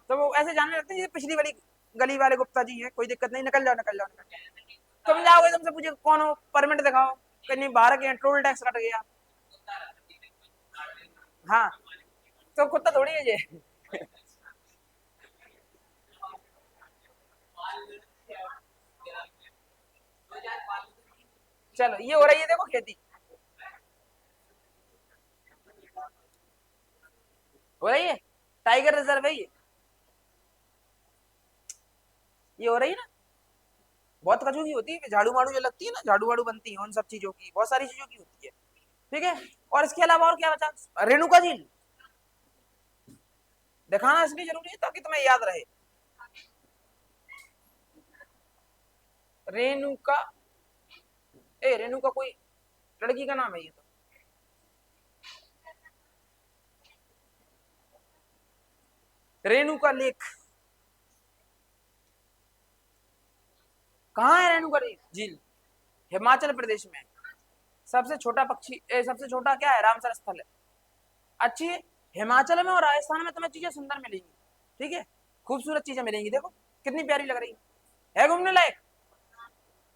तो वो ऐसे जाने लगते हैं, ये पिछली वाली गली वाले गुप्ता जी है, कोई दिक्कत नहीं, निकल जाओ निकल जाओ निकल जाओ। तुम जाओगे तुमसे पूछे कौन हो, परमिट दिखाओ, कहीं बाहर के टोल टैक्स कट गया। हाँ तो कुत्ता थोड़ी है ये। चलो ये हो रही है देखो खेती, हो रही है, टाइगर रिजर्व है ये हो रही है ना। बहुत कजू की होती है, झाड़ू माड़ू जो लगती है ना, झाड़ू वाड़ू बनती है, उन सब चीजों की, बहुत सारी चीजों की होती है। ठीक है, और इसके अलावा और क्या बचा? रेणुका झील दिखाना इसलिए जरूरी है ताकि तुम्हें याद रहे। रेणुका, ए रेणुका कोई लड़की का नाम है ये तो। रेणुका लेक कहाँ है? रेणुका झील हिमाचल प्रदेश में। सबसे छोटा पक्षी सबसे छोटा क्या है? रामसर स्थल है। अच्छी है, हिमाचल में और राजस्थान में तुम्हें चीजें सुंदर मिलेंगी। ठीक है, खूबसूरत चीजें मिलेंगी, देखो कितनी प्यारी लग रही है घूमने लायक।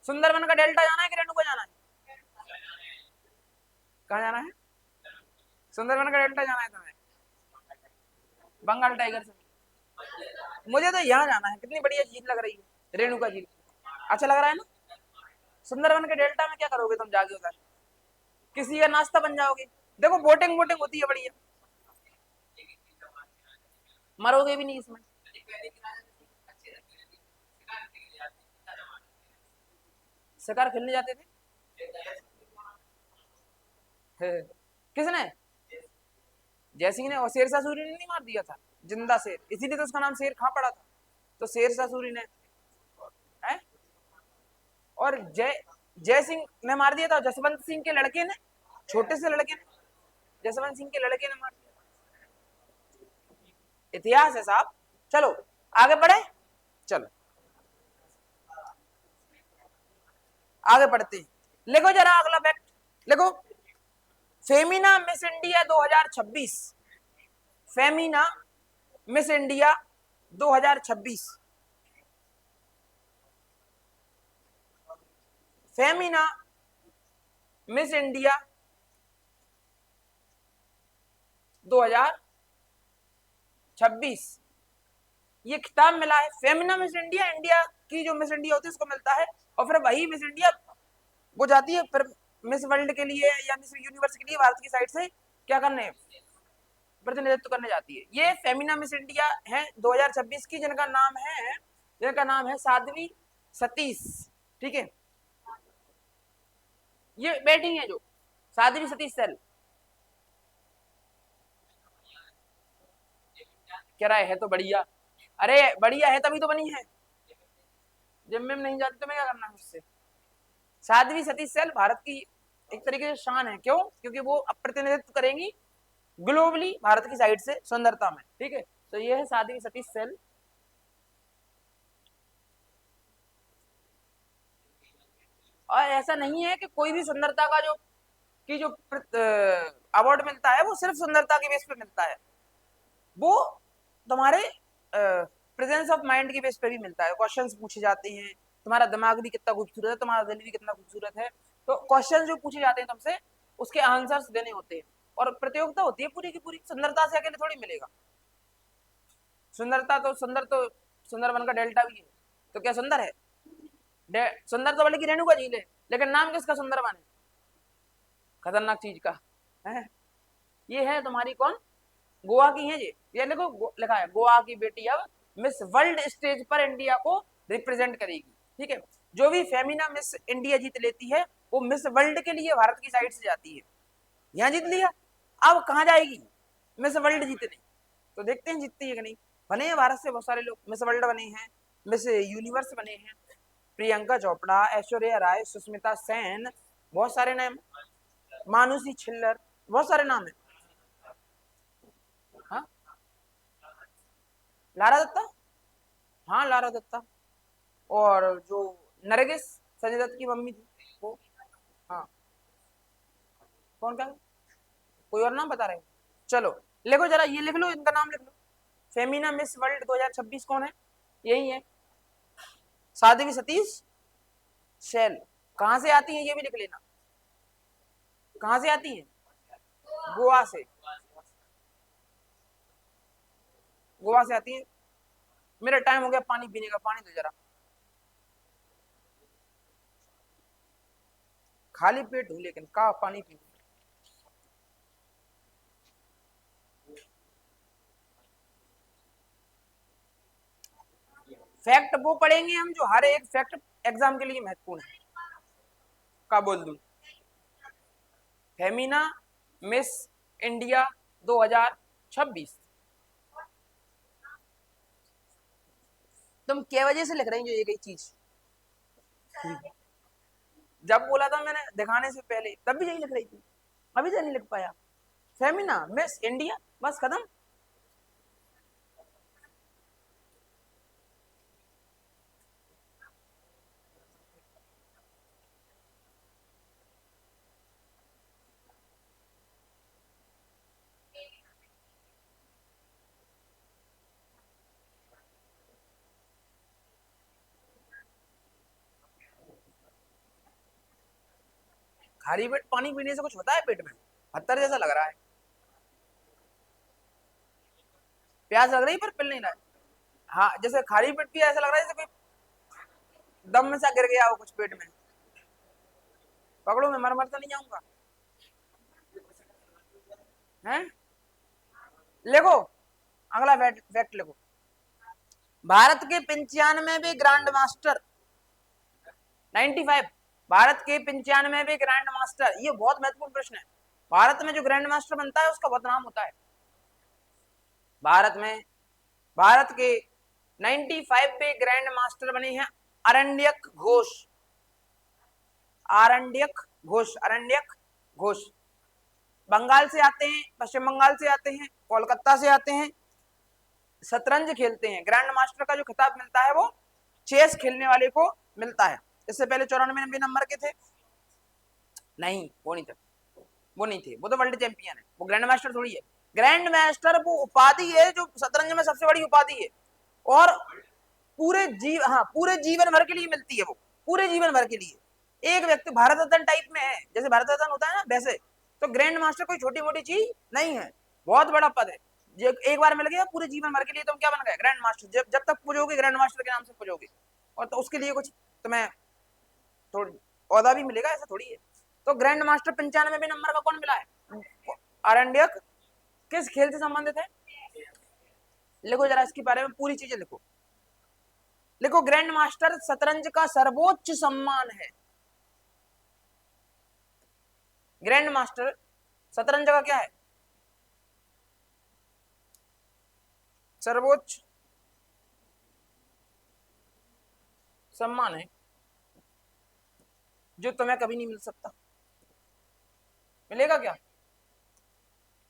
सुंदरबन का डेल्टा जाना है कि रेणुका जाना है? कहाँ जाना है? सुंदरबन का डेल्टा जाना है तुम्हें, बंगाल टाइगर से? मुझे तो यहाँ जाना है, कितनी बढ़िया झील लग रही है रेणुका झील। अच्छा लग रहा है ना? सुंदरबन के डेल्टा में क्या करोगे तुम जाके उधर? किसी का नाश्ता बन जाओगे। देखो बोटिंग वोटिंग होती है बढ़िया, मरोगे भी नहीं इसमें। शिकार खेलने जाते थे, किसने? जयसिंह ने। और शेरशाह सूरी ने नहीं मार दिया था जिंदा शेर, इसीलिए तो उसका नाम शेर खां पड़ा था। तो शेरशाह सूरी ने है। और जय सिंह ने मार दिया था जसवंत सिंह के लड़के ने, छोटे से लड़के ने, जसवंत सिंह के लड़के ने मार दिया। इतिहास है साहब। चलो आगे बढ़े, चलो आगे बढ़ते हैं। लिखो जरा अगला फैक्ट लिखो। Femina miss India 2026, Femina miss India 2026, Femina miss India 2026 ये खिताब मिला है। फेमिना मिस इंडिया, इंडिया की जो मिस इंडिया होती है उसको मिलता है, और फिर वही मिस इंडिया वो जाती है फिर मिस वर्ल्ड के लिए या मिस यूनिवर्स के लिए भारत की साइड से क्या करने, प्रतिनिधित्व करने जाती है। ये फेमिना मिस इंडिया है 2026 की, जिनका नाम है साध्वी सतीश। ठीक है, ये बैठी है जो साध्वी सतीश सेल। कह रहा है तो बढ़िया। अरे बढ़िया है तभी तो बनी है, जिम में नहीं जाती तो मैं क्या करना है उससे। साध्वी सतीश सेल भारत की एक तरीके से शान है। क्यों? क्योंकि वो प्रतिनिधित्व करेंगी ग्लोबली भारत की साइड से सुंदरता में। ठीक है, तो ये है साध्वी सतीश सेल। और ऐसा नहीं है कि कोई भी सुंदरता का जो अवार्ड मिलता है वो सिर्फ सुंदरता के बेस पे मिलता है, वो तुम्हारे प्रेजेंस ऑफ माइंड के बेस पे भी मिलता है। क्वेश्चंस पूछे जाते हैं, तुम्हारा दिमाग भी कितना खूबसूरत है, तुम्हारा दिल भी कितना खूबसूरत है। तो क्वेश्चन जो पूछे जाते हैं तुमसे उसके आंसर्स देने होते हैं, और प्रतियोगिता होती है पूरी की पूरी। सुंदरता से अकेले थोड़ी मिलेगा। सुंदरबन का डेल्टा भी है, तो क्या सुंदर है? सुंदर तो बल्कि रेणु का झील है, लेकिन नाम किसका सुंदरबन है? खतरनाक चीज का है। ये है तुम्हारी कौन? गोवा की है ये देखो लिखा है गोवा की बेटी अब मिस वर्ल्ड स्टेज पर इंडिया को रिप्रेजेंट करेगी। ठीक है, जो भी फेमिना मिस इंडिया जीत लेती है वो मिस वर्ल्ड के लिए भारत की साइड से जाती है। यहाँ जीत लिया, अब कहाँ जाएगी मिस वर्ल्ड जीतने? तो देखते हैं जीतती है कि नहीं। बने हैं भारत से बहुत सारे लोग, मिस वर्ल्ड बने हैं, मिस यूनिवर्स बने हैं, प्रियंका चोपड़ा, ऐश्वर्या राय, सुष्मिता सेन, बहुत सारे नाम, मानुषी छिल्लर, बहुत सारे नाम है। हाँ लारा दत्ता, हाँ लारा दत्ता, और जो नरगिस संजय दत्त की मम्मी थी वो। हाँ कौन क्या, कोई और नाम बता रहे? चलो लिखो जरा, ये लिख लो, इनका नाम लिख लो। फेमिना मिस वर्ल्ड 2026 कौन है? यही है साध्वी सतीश शैल। कहां से आती है ये भी लिख लेना, कहां से आती है? गोवा से, गोवा से आती है। मेरा टाइम हो गया पानी पीने का, पानी दो जरा। खाली पेट हूं लेकिन का पानी पी। फैक्ट वो पढ़ेंगे हम जो हर एक फैक्ट एग्जाम के लिए महत्वपूर्ण है। का बोल दूं? फेमिना मिस इंडिया 2026 तुम क्या वजह से लिख रही हो ये कई चीज? जब बोला था मैंने दिखाने से पहले तब भी यही लिख रही थी, अभी तो नहीं लिख पाया। फेमिना मिस इंडिया बस खत्म। खाली पेट पानी पीने से कुछ होता है पेट में? पत्थर जैसा लग रहा है। प्यास लग रही पर पिल नहीं रहा है। हाँ जैसे खाली पेट पिया ऐसा लग रहा है जैसे कोई दम में सा गिर गया हो कुछ पेट में। पकड़ो मैं मर तो नहीं जाऊंगा। हैं लिखो अगला फैक्ट लिखो। भारत के 95वें ग्रैंड मास्टर 95, भारत के 95वें ग्रैंड मास्टर, ये बहुत महत्वपूर्ण प्रश्न है। भारत में जो ग्रैंड मास्टर बनता है उसका बहुत नाम होता है। भारत में, भारत के 95 ग्रैंड मास्टर बने हैं अरण्यक घोष, आरण्यक घोष, अरण्यक घोष। बंगाल से आते हैं, पश्चिम बंगाल से आते हैं, कोलकाता से आते हैं, शतरंज खेलते हैं। ग्रैंड मास्टर का जो खिताब मिलता है वो चेस खेलने वाले को मिलता है। इससे पहले 94 नंबर के थे, नहीं वो नहीं थे, वो नहीं थे, वो तो वर्ल्ड चैंपियन है, वो ग्रैंड मास्टर थोड़ी है। ग्रैंड मास्टर वो उपाधि है जो शतरंज में सबसे बड़ी उपाधि है, और पूरे जीवन भर के लिए मिलती है, वो पूरे जीवन भर के लिए। एक व्यक्ति भारत रत्न टाइप में है, जैसे भारत रत्न होता है ना वैसे, तो ग्रैंड मास्टर कोई छोटी मोटी चीज नहीं है, बहुत बड़ा पद है। एक बार मिल गया पूरे जीवन भर के लिए, तुम क्या बन गए ग्रैंड मास्टर। जब तक पूजोगे ग्रैंड मास्टर के नाम से पूजोगे, और तो उसके लिए कुछ तुम्हें थोड़ी औहदा भी मिलेगा, ऐसा थोड़ी है। तो ग्रैंड मास्टर 95 नंबर का कौन मिला है? आरण्यक। किस खेल से संबंधित है? लिखो जरा इसके बारे में पूरी चीजें लिखो। लिखो, ग्रैंड मास्टर शतरंज का सर्वोच्च सम्मान है। ग्रैंड मास्टर शतरंज का क्या है? सर्वोच्च सम्मान है, जो तुम्हें कभी नहीं मिल सकता। मिलेगा क्या?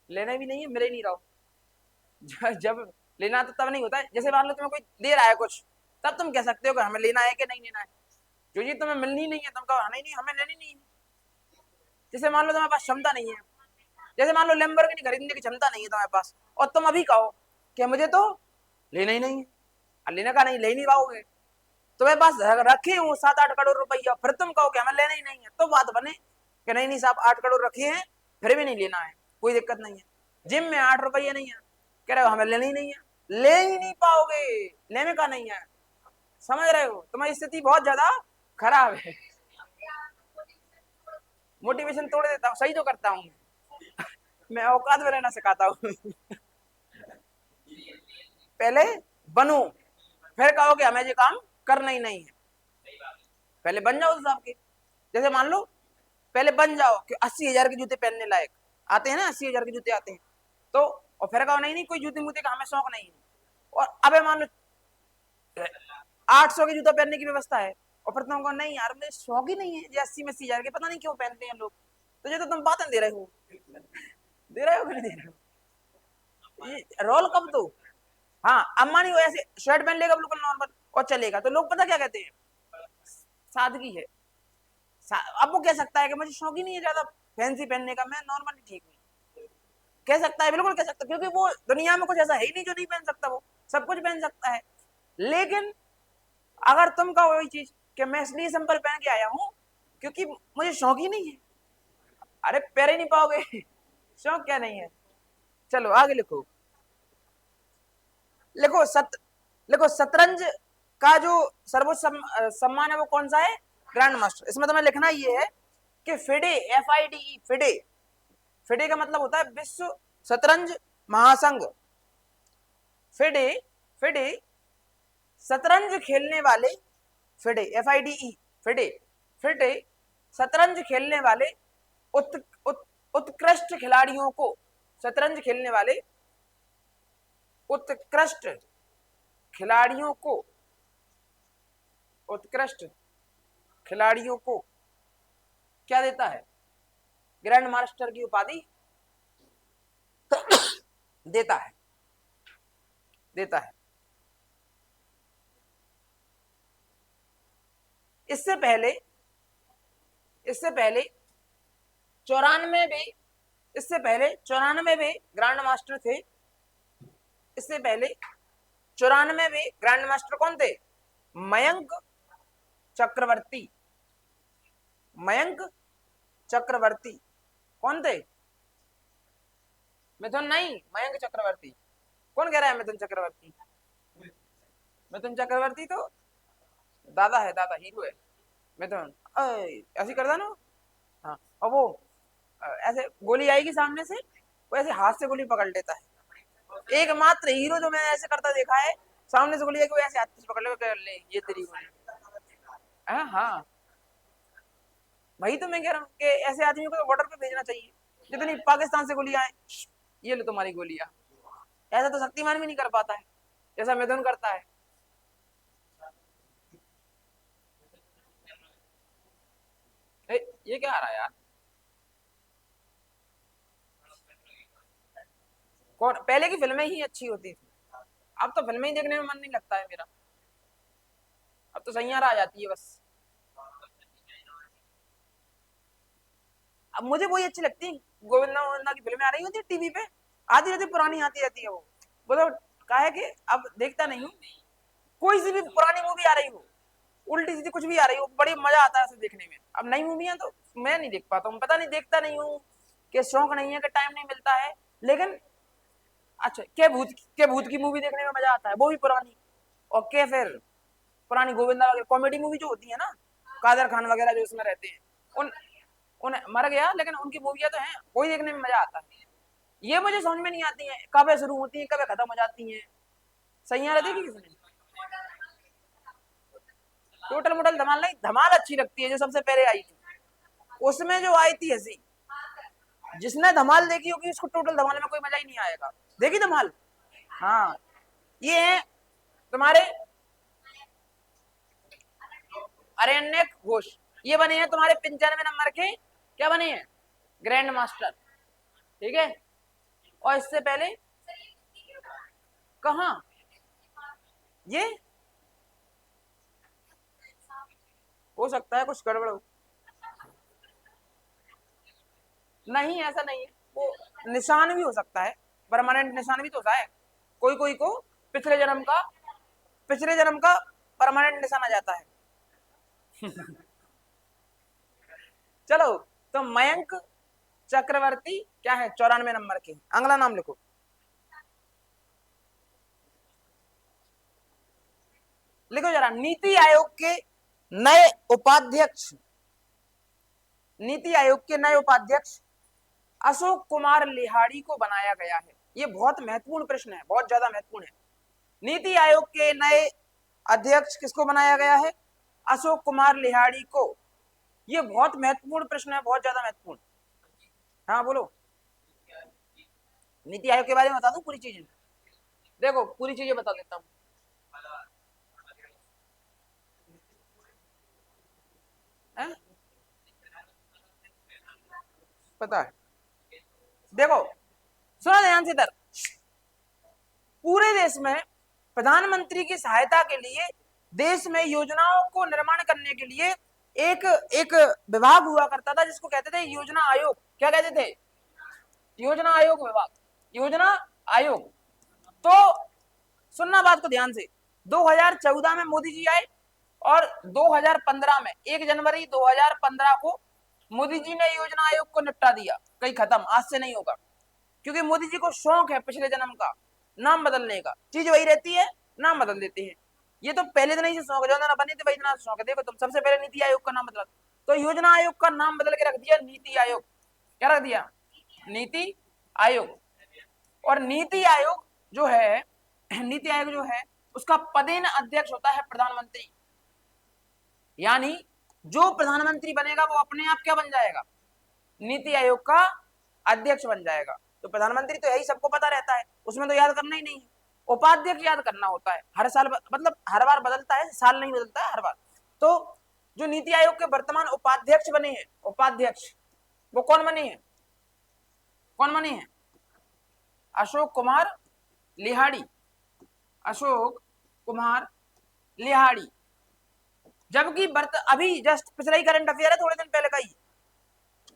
लेना भी नहीं है, मिले नहीं रहो। जब लेना तो तब नहीं होता है, जैसे मान लो तुम्हें कोई दे रहा है कुछ, तब तुम कह सकते हो कि हमें लेना है कि नहीं लेना है। जो चीज तुम्हें मिलनी नहीं है तुम कहो नहीं नहीं हमें लेनी नहीं है। जैसे मान लो तुम्हारे पास क्षमता नहीं है, जैसे मान लो लैम्बोर्गिनी खरीदने की क्षमता नहीं है तुम्हारे पास, और तुम अभी कहो कि मुझे तो लेना ही नहीं है, और लेने का नहीं, ले नहीं पाओगे। तुम्हारे पास रखे हो 7-8 करोड़ रुपया, फिर तुम कहो कि हमें लेना ही नहीं है, तो बात बने कि नहीं नहीं साहब 8 करोड़ रखे हैं फिर भी नहीं लेना है, कोई दिक्कत नहीं है। जिम में 8 रुपये नहीं है, कह रहे हो हमें लेना ही नहीं है, ले ही नहीं पाओगे, लेने का नहीं है। समझ रहे हो? तुम्हारी स्थिति बहुत ज्यादा खराब है। मोटिवेशन तोड़ देता हूँ, सही तो करता हूँ मैं औकात में रहना सिखाता हूँ। पहले बनो, फिर कहो कि हमें ये काम करना ही नहीं है। पहले बन जाओ साहब के, जैसे मान लो पहले बन जाओ कि 80,000 के जूते पहनने लायक आते हैं ना, 80,000 के जूते आते हैं, तो और फिर कहो नहीं नहीं कोई जूते मूते का हमें शौक नहीं है, और अबे मान लो 800 के जूता पहनने की व्यवस्था है, और फिर तुम कहो नहीं यार मेरे शौक ही नहीं है, ये 80-80,000 के पता नहीं क्यों पहनते हैं लोग, तो ये तो तुम बातें दे रहे हो, दे रहे हो कि नहीं दे रहे हो? ये रोल कब दो। हाँ, अब मानी वो ऐसे शर्ट पहन लेगा बिल्कुल नॉर्मल और चलेगा, तो लोग पता क्या कहते हैं? सादगी है। अब वो कह सकता है कि मुझे शौक ही नहीं है ज्यादा फैंसी पहनने का, मैं नॉर्मली ठीक हूँ, कह सकता है, बिल्कुल कह सकता है, क्योंकि वो दुनिया में कुछ ऐसा है ही नहीं जो नहीं पहन सकता, वो सब कुछ पहन सकता है। लेकिन अगर तुम कहो वही चीज कि मैं इसलिए सिंपल पहन के आया हूँ क्योंकि मुझे शौक ही नहीं है, अरे पैर ही नहीं पाओगे। शौक क्या नहीं है? चलो आगे लिखो। लिखो लिखो शतरंज का जो सर्वोच्च सम्मान है वो कौन सा है? Grand master. इसमें तुम्हें लिखना ये है कि फिडे, FIDE, फिडे, फिडे का मतलब होता है विश्व शतरंज महासंघ। फिडे, फिडे शतरंज खेलने वाले, फिडे FIDE, फिडे, फिडे शतरंज खेलने वाले उत्कृष्ट खिलाड़ियों को, शतरंज खेलने वाले उत्कृष्ट खिलाड़ियों को, उत्कृष्ट खिलाड़ियों को क्या देता है? ग्रैंड मास्टर की उपाधि देता है, देता है। इससे पहले 94 ग्रैंड मास्टर थे। इससे पहले 94 ग्रैंड मास्टर कौन थे? मयंक चक्रवर्ती, मयंक चक्रवर्ती कौन थे? मिथुन नहीं, मयंक चक्रवर्ती। कौन कह रहा है मिथुन चक्रवर्ती? मिथुन चक्रवर्ती तो दादा है, दादा हीरो है मिथुन। ऐसे करता ना, हाँ, और वो ऐसे गोली आएगी सामने से, वो ऐसे हाथ से गोली पकड़ लेता है। एकमात्र हीरो जो मैंने ऐसे करता देखा है, सामने से गोली आएगी वो ऐसे हाथ से पकड़ ले, ये तेरी गोली। हाँ, वही तो मैं कह रहा हूँ कि ऐसे आदमी को बॉर्डर पे भेजना चाहिए। जितनी पाकिस्तान से गोलियां आए, ये लो तुम्हारी गोलियां। ऐसा तो शक्तिमान भी नहीं कर पाता है जैसा मिथुन करता है। ये क्या आ रहा है यार? कौन? पहले की फिल्में ही अच्छी होती थी, अब तो फिल्में ही देखने में मन नहीं लगता है मेरा। अब तो सैयारा आ जाती है बस। अब मुझे वही अच्छी लगती है, गोविंदा गोविंदा की फिल्में आ रही होती है टीवी पे, आधी आधी पुरानी आती रहती है वो तो क्या है कि अब देखता नहीं हूँ। कोई सी भी पुरानी मूवी आ रही हो, उल्टी सीधी कुछ भी आ रही हो, बड़ी मजा आता है उसे देखने में। अब नई मूवियां तो मैं नहीं देख पाता हूँ, पता नहीं, देखता नहीं हूँ कि शौक नहीं है कि टाइम नहीं मिलता है। लेकिन अच्छा, के भूत की मूवी देखने में मजा आता है, वो भी पुरानी। और के फिर पुरानी गोविंदा वगैरह कॉमेडी मूवी जो होती है ना, कादर खान वगैरह जो उसमें रहते हैं, उन उन मर गया लेकिन उनकी मूवियां तो हैं, वही देखने में मजा आता है। ये मुझे समझ में नहीं आती है, कब शुरू होती है कब खत्म हो जाती है। सैयारा देखी किसने? टोटल मोटल धमाल नहीं, धमाल अच्छी लगती है जो सबसे पहले आई थी, उसमें जो आई थी हंसी। जिसने धमाल देखी होगी उसको टोटल धमाल में कोई मजा ही नहीं आएगा। देखी धमाल? हाँ। ये है तुम्हारे अरण्य घोष, ये बने हैं तुम्हारे 95 नंबर के, क्या बने हैं? Grand master. ठीक है। और इससे पहले कहा ये, हो सकता है कुछ गड़बड़ हो। नहीं ऐसा नहीं है, वो निशान भी हो सकता है, परमानेंट निशान भी तो होता है। कोई कोई को पिछले जन्म का, पिछले जन्म का परमानेंट निशान आ जाता है। चलो, तो मयंक चक्रवर्ती क्या है 94 नंबर के, अगला नाम लिखो। लिखो जरा, नीति आयोग के नए उपाध्यक्ष, नीति आयोग के नए उपाध्यक्ष अशोक कुमार लिहाड़ी को बनाया गया है। ये बहुत महत्वपूर्ण प्रश्न है, बहुत ज्यादा महत्वपूर्ण है। नीति आयोग के नए अध्यक्ष किसको बनाया गया है? अशोक कुमार लिहाड़ी को। ये बहुत महत्वपूर्ण प्रश्न है, बहुत ज्यादा महत्वपूर्ण। हाँ बोलो। नीति आयोग के बारे में बता दूं पूरी चीजें? देखो पूरी चीजें बता देता हूँ। पता है, देखो सुनो ध्यान से इधर। पूरे देश में प्रधानमंत्री की सहायता के लिए, देश में योजनाओं को निर्माण करने के लिए एक एक विभाग हुआ करता था जिसको कहते थे योजना आयोग। क्या कहते थे? योजना आयोग विभाग, योजना आयोग। तो सुनना बात को ध्यान से, 2014 में मोदी जी आए और 2015 में 1 जनवरी 2015 को मोदी जी ने योजना आयोग को निपटा दिया, कहीं खत्म, आज से नहीं होगा। क्योंकि मोदी जी को शौक है पिछले जन्म का नाम बदलने का, चीज वही रहती है, नाम बदल देते हैं। ये तो पहले दिन ही से शौक है, जो ना बनी थी वही दिन से शौक है। देखो तुम, सबसे पहले नीति आयोग का नाम बदला, तो योजना आयोग का नाम बदल के रख दिया नीति आयोग। क्या रख दिया? नीति आयोग। और नीति आयोग जो है, नीति आयोग जो है उसका पदेन अध्यक्ष होता है प्रधानमंत्री। यानी जो प्रधानमंत्री बनेगा वो अपने आप क्या बन जाएगा? नीति आयोग का अध्यक्ष बन जाएगा। तो प्रधानमंत्री तो यही सबको पता रहता है, उसमें तो याद करना ही नहीं है। उपाध्यक्ष याद करना होता है, हर साल, मतलब हर बार बदलता है, साल नहीं बदलता है, हर बार। तो जो नीति आयोग के वर्तमान उपाध्यक्ष बने हैं, उपाध्यक्ष, वो कौन बने हैं? कौन बने हैं? अशोक कुमार लिहाड़ी। अशोक कुमार लिहाड़ी। जबकि अभी जस्ट पिछला ही करंट अफेयर है, थोड़े दिन पहले का ही,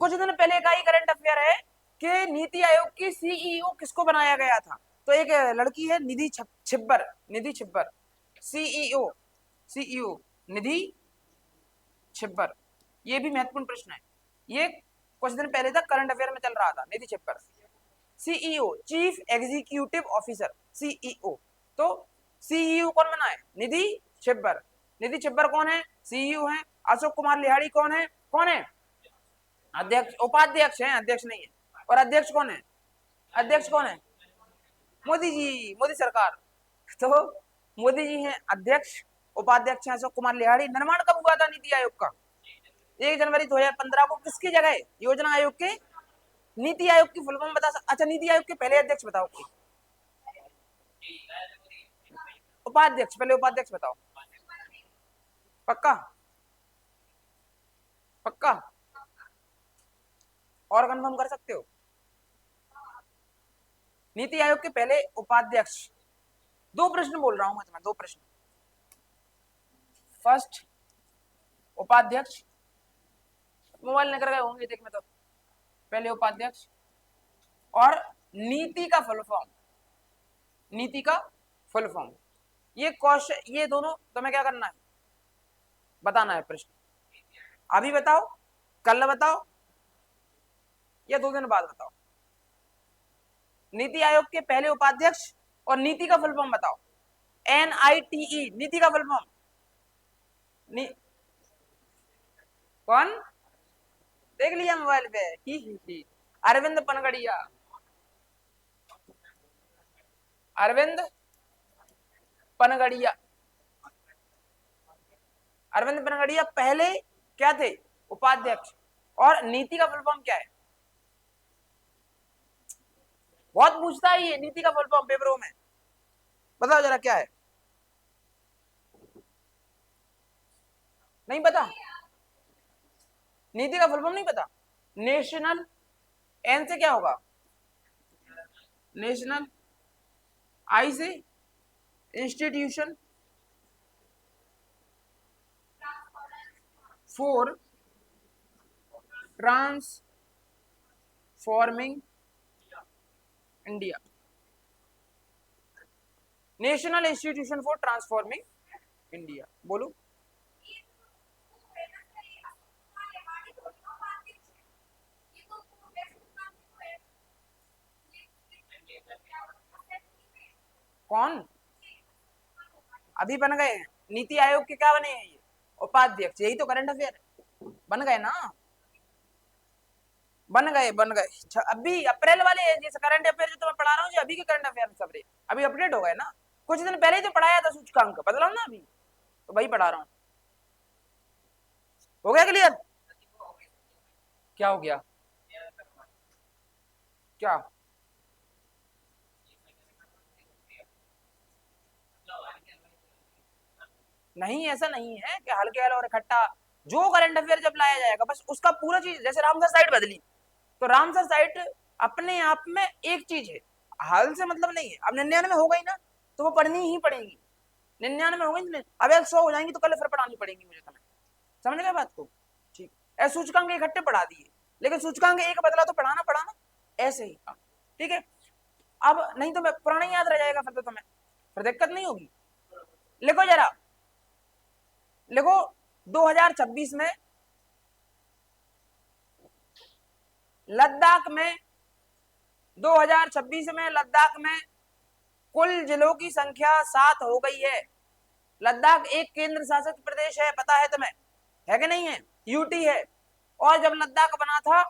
कुछ दिन पहले का ही करंट अफेयर है कि नीति आयोग की सीईओ किसको बनाया गया था। तो एक लड़की है निधि छिब्बर, निधि छिब्बर, सीईओ, सीईओ निधि छिब्बर। ये भी महत्वपूर्ण प्रश्न है, ये कुछ दिन पहले तक करंट अफेयर में चल रहा था। Nidhi Chhibber CEO, chief executive officer, CEO. तो सीईओ कौन बना है? निधि छिब्बर। निधि छिब्बर कौन है? सीईओ है। अशोक कुमार लिहाड़ी कौन है? कौन है? अध्यक्ष, उपाध्यक्ष है, अध्यक्ष नहीं है। और अध्यक्ष कौन है? अध्यक्ष कौन है? मोदी जी, मोदी सरकार। तो मोदी जी हैं अध्यक्ष, उपाध्यक्ष हैं अशोक कुमार लिहाड़ी। निर्माण कब हुआ था नीति आयोग का? 1 जनवरी 2015 को। किसकी जगह? योजना आयोग के नीति आयोग की फुल फॉर्म बता अच्छा नीति आयोग के पहले अध्यक्ष बताओ, उपाध्यक्ष, पहले उपाध्यक्ष बताओ। पक्का पक्का, और कंफर्म कर सकते हो? नीति आयोग के पहले उपाध्यक्ष, दो प्रश्न बोल रहा हूं मैं तुम्हें, दो प्रश्न। फर्स्ट उपाध्यक्ष, मोबाइल निकल गए होंगे देख में, तो पहले उपाध्यक्ष और नीति का फुल फॉर्म, नीति का फुल फॉर्म। ये क्वेश्चन, ये दोनों तुम्हें क्या करना है, बताना है प्रश्न। अभी बताओ, कल बताओ, या 2 दिन बाद बताओ। नीति आयोग के पहले उपाध्यक्ष और नीति का फुल फॉर्म बताओ। NITE, नीति का फुल फॉर्म। कौन देख लिया मोबाइल पे? ही। अरविंद पनगड़िया, अरविंद पनगड़िया, अरविंद पनगड़िया पहले क्या थे, उपाध्यक्ष। और नीति का फुल फॉर्म क्या है? बहुत पूछता है ये नीति का फुल फॉर्म पेपरों में, बताओ जरा क्या है? नहीं पता? नीति का फुल फॉर्म नहीं पता? नेशनल, एन से क्या होगा, नेशनल, आई से institution for transforming India, national institution for transforming India. बोलो। कौन? अभी बन गए हैं नीति आयोग के, क्या बने हैं ये, उपाध्यक्ष। यही तो करंट अफेयर बन गए ना, बन गए बन गए। अभी अप्रैल वाले जैसे करंट अफेयर जो मैं पढ़ा रहा हूँ, अभी के करंट अफेयर सब रे अभी अपडेट हो गए ना, कुछ दिन पहले ही तो पढ़ाया था, सूचकांक बदला ना अभी, तो वही पढ़ा रहा हूँ। हो गया क्लियर? क्या हो गया? क्या? नहीं, ऐसा नहीं है कि हल्के हल और इकट्ठा। जो करंट अफेयर जब लाया जाएगा बस उसका पूरा चीज, जैसे रामसर साइट बदली, तो रामसर साइट अपने आप में एक चीज है, हाल से मतलब नहीं है। अब 99 हो गई ना, तो वो पढ़नी ही पड़ेगी। 99 हो गई, अब 100 हो जाएंगी तो कल फिर पढ़ानी पड़ेगी मुझे, तुम्हें समझ गए बात को? ठीक है, सूचकांक इकट्ठे पढ़ा दिए, लेकिन सूचकांक एक बदला तो पढ़ाना पढ़ाना ऐसे ही। ठीक है, अब नहीं तो मैं पुराना याद रह जाएगा फिर, तो तुम्हें फिर दिक्कत नहीं होगी। लिखो जरा, लिखो 2026 में लद्दाख में, 2026 में लद्दाख में कुल जिलों की संख्या 7 हो गई है। लद्दाख एक केंद्र शासित प्रदेश है, पता है तुम्हें, है कि नहीं है? यूटी है। और जब लद्दाख बना था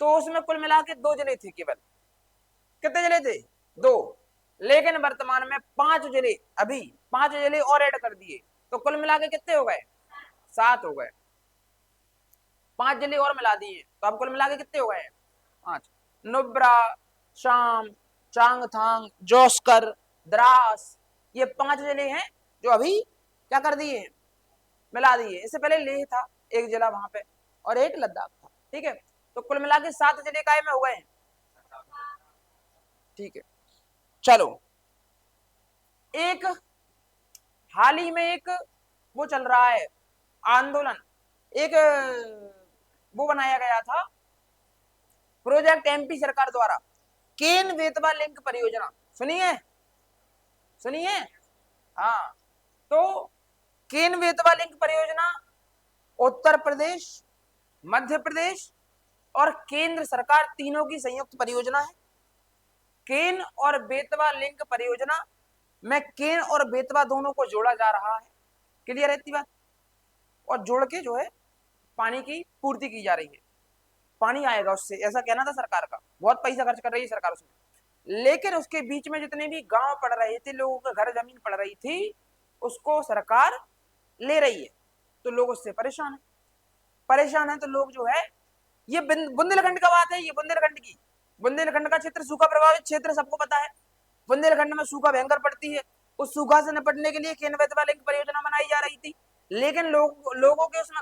तो उसमें कुल मिला के 2 जिले थे केवल। कितने जिले थे? 2। लेकिन वर्तमान में 5 जिले, अभी 5 जिले और ऐड कर दिए, तो कुल मिला के कितने हो गए? 7 हो गए। 5 जिले और मिला दिए तो अब कुल मिला के कितने हो गए? 5। नुब्रा, शाम, चांगथांग, जोस्कर, द्रास, ये 5 जिले हैं जो अभी क्या कर दिए, मिला दिए। इससे पहले लेह था एक जिला वहां पे, और एक लद्दाख था। ठीक है, तो कुल मिला के 7 जिले काय में हो गए। ठीक है, चलो, एक हाल ही में एक वो चल रहा है आंदोलन, एक वो बनाया गया था प्रोजेक्ट एमपी सरकार द्वारा, केन बेतवा लिंक परियोजना। सुनिए, सुनिए, हाँ, तो केन बेतवा लिंक परियोजना उत्तर प्रदेश, मध्य प्रदेश और केंद्र सरकार तीनों की संयुक्त परियोजना है। केन और बेतवा लिंक परियोजना में केन और बेतवा दोनों को जोड़ा जा रहा है। क्लियर है इतनी बात? और जोड़ के जो है पानी की पूर्ति की जा रही है, पानी आएगा उससे, ऐसा कहना था सरकार का। बहुत पैसा खर्च कर रही है सरकार उसमें, लेकिन उसके बीच में जितने भी गांव पड़ रहे थे, लोगों के घर जमीन पड़ रही थी, उसको सरकार ले रही है, तो लोग उससे परेशान है। परेशान है तो लोग जो है ये बुंदेलखंड का बात है, ये बुंदेलखंड की, बुंदेलखंड का क्षेत्र सूखा प्रभावित क्षेत्र, सबको पता है। बुंदेलखंड में सूखा भयंकर पड़ती है। उस सूखा से निपटने के लिए केन बेतवा लिंक परियोजना बनाई जा रही थी, लेकिन लोगों के उसमें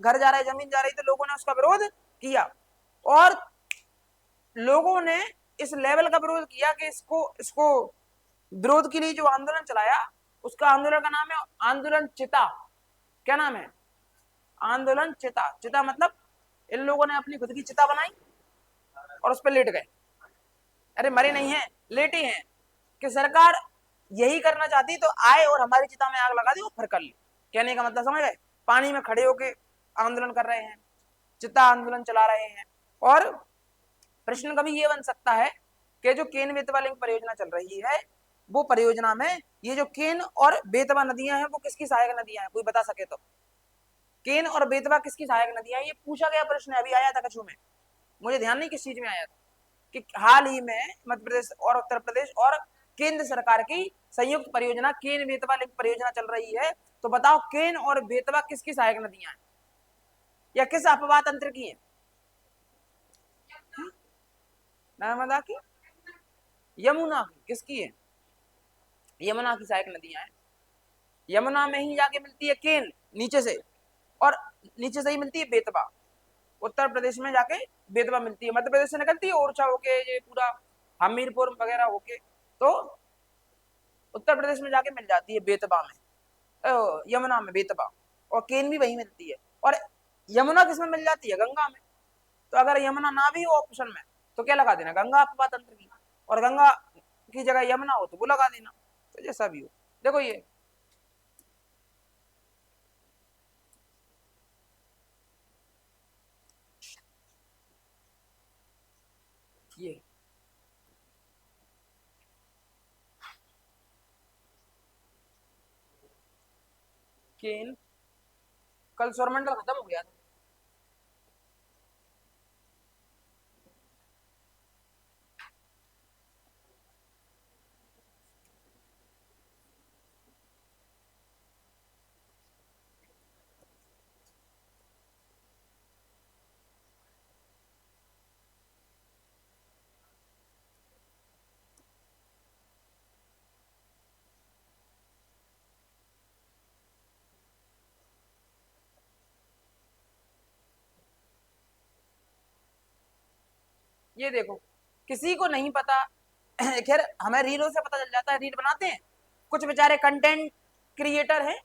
घर जा रहे, जमीन जा रही, तो लोगों ने उसका विरोध किया, और लोगों ने इस लेवल का विरोध किया कि इसको विरोध के लिए जो आंदोलन चलाया, उसका आंदोलन का नाम है आंदोलन चिता। क्या नाम है? आंदोलन चिता। चिता मतलब इन लोगों ने अपनी खुद की चिता बनाई और उस पर लेट गए। अरे मरे नहीं है, लेटे हैं, कि सरकार यही करना चाहती तो आए और हमारी चिता में आग लगा दी और फिर कर ली। कहने का मतलब समझ गए? पानी में खड़े होके आंदोलन कर रहे हैं, चिता आंदोलन चला रहे हैं। और प्रश्न कभी ये बन सकता है कि जो केन बेतवा लिंक परियोजना चल रही है, वो परियोजना में ये जो केन और बेतवा नदियां हैं, वो किसकी सहायक नदियां हैं? कोई बता सके तो। केन और बेतवा किसकी सहायक नदियां हैं? ये पूछा गया प्रश्न है, अभी आया था कछु में, मुझे ध्यान नहीं किस चीज में आया था, कि हाल ही में मध्य प्रदेश और उत्तर प्रदेश और केंद्र सरकार की संयुक्त परियोजना केन बेतवा लिंक परियोजना चल रही है। तो बताओ केन और बेतवा किसकी सहायक नदियां हैं, या किस अपवाह तंत्र की है? नर्मदा की, यमुना की, किसकी है? यमुना की सहायक नदियां हैं। यमुना में ही जाके मिलती है केन नीचे से, और नीचे से ही मिलती है बेतवा। उत्तर प्रदेश में जाके बेतवा मिलती है, मध्य प्रदेश से निकलती है ओरछा होके, ये पूरा हमीरपुर वगैरह होके, तो उत्तर प्रदेश में जाके मिल जाती है बेतवा में, यमुना में बेतवा, और केन भी वही मिलती है। और यमुना किसमें मिल जाती है? गंगा में। तो अगर यमुना ना भी हो ऑप्शन में, तो क्या लगा देना? गंगा अपवाह तंत्र की, और गंगा की जगह यमुना हो तो वो लगा देना। तो जैसा भी हो, देखो ये केन, कल सौरमंडल खत्म हो गया था। ये देखो, किसी को नहीं पता खैर हमें रीलों से पता चल जाता है, रील बनाते हैं कुछ बेचारे कंटेंट क्रिएटर हैं,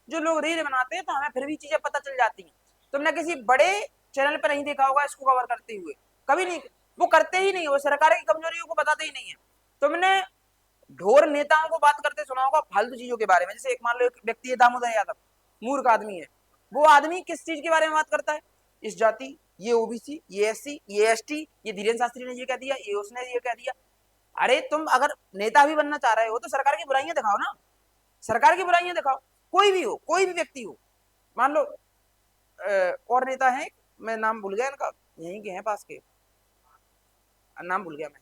जो लोग रील बनाते हैं, तो हमें फिर भी चीजें पता चल जाती हैं। तुमने किसी बड़े चैनल पर नहीं देखा होगा इसको कवर करते हुए, कभी नहीं, वो करते ही नहीं, वो सरकार की कमजोरियों को बताते ही नहीं है। तुमने ढोर नेताओं को बात करते सुना होगा फालतू चीजों के बारे में, जैसे एक मान लो एक व्यक्ति है दामोदर यादव, मूर्ख आदमी है, वो आदमी किस चीज के बारे में बात करता है? इस जाति, ये ओबीसी, ये एससी, ये एसटी, ये धीरेन्द्र शास्त्री ने ये कह दिया, ये उसने ये कह दिया। अरे तुम अगर नेता भी बनना चाह रहे हो तो सरकार की बुराइयां दिखाओ ना, सरकार की बुराइयां दिखाओ, कोई भी हो, कोई भी व्यक्ति हो। मान लो और नेता है, मैं नाम भूल गया इनका, यहीं के हैं पास के, नाम भूल गया मैं,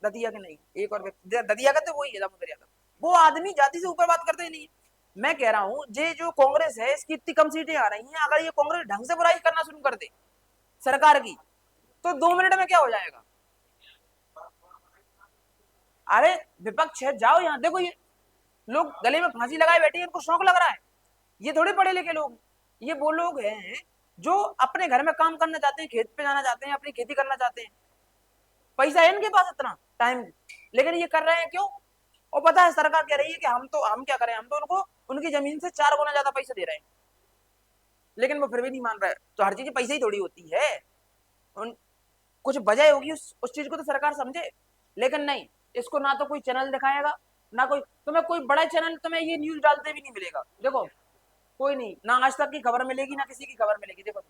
दतिया के नहीं, एक और व्यक्ति दतिया का, तो वही है दामोदर यादव। वो आदमी जाति से ऊपर बात करते ही नहीं। मैं कह रहा हूँ ये जो कांग्रेस है, इसकी इतनी कम सीटें आ रही हैं, अगर ये कांग्रेस ढंग से बुराई करना शुरू कर दे सरकार की, तो 2 मिनट में क्या हो जाएगा? अरे विपक्ष है, जाओ यहाँ देखो, ये लोग गले में फांसी लगाए बैठे हैं, इनको शौक लग रहा है। ये थोड़े पढ़े लिखे लोग, ये वो लोग हैं जो अपने घर में काम करना चाहते हैं, खेत पे जाना चाहते हैं, अपनी खेती करना चाहते हैं, पैसा है इनके पास इतना टाइम, लेकिन ये कर रहे हैं क्यों? और पता है सरकार कह रही है कि हम क्या करें, हम तो उनको उनकी जमीन से 4 गुना ज्यादा पैसे दे रहे हैं, लेकिन वो फिर भी नहीं मान रहे। तो हर चीज पैसे ही थोड़ी होती है, उन कुछ वजह होगी उस चीज को तो सरकार समझे, लेकिन नहीं, इसको ना तो कोई चैनल दिखाएगा, ना कोई, तुम्हें कोई बड़ा चैनल तुम्हें ये न्यूज डालते भी नहीं मिलेगा। देखो कोई नहीं, ना आज तक की खबर मिलेगी, ना किसी की खबर मिलेगी। देखो